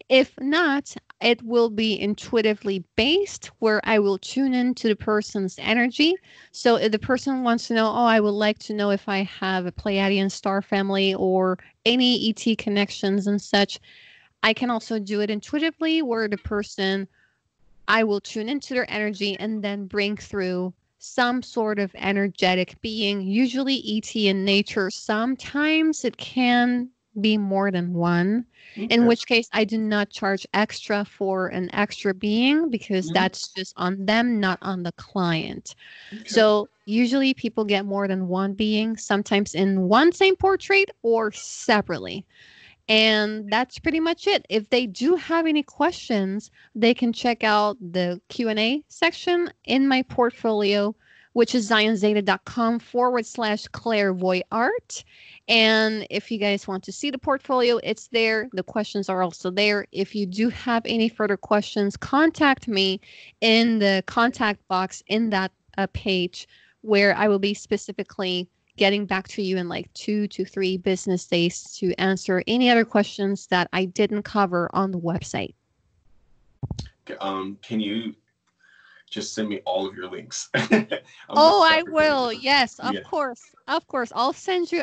If not, it will be intuitively based, where I will tune into the person's energy. So if the person wants to know, oh, I would like to know if I have a Pleiadian star family or any ET connections and such, I can also do it intuitively, where the person, I will tune into their energy and then bring through some sort of energetic being, usually ET in nature. Sometimes it can be more than one, in Okay. which case I do not charge extra for an extra being because Mhm. that's just on them, not on the client. Okay. So usually people get more than one being, sometimes in one same portrait or separately. And that's pretty much it. If they do have any questions, they can check out the Q&A section in my portfolio, which is zionzeta.com/clairvoyart. And if you guys want to see the portfolio, it's there. The questions are also there. If you do have any further questions, contact me in the contact box in that page, where I will be specifically getting back to you in like 2 to 3 business days to answer any other questions that I didn't cover on the website. Can you just send me all of your links? I'm Oh, gonna I start preparing will. them. Yes, of Yeah. course. Of course. I'll send you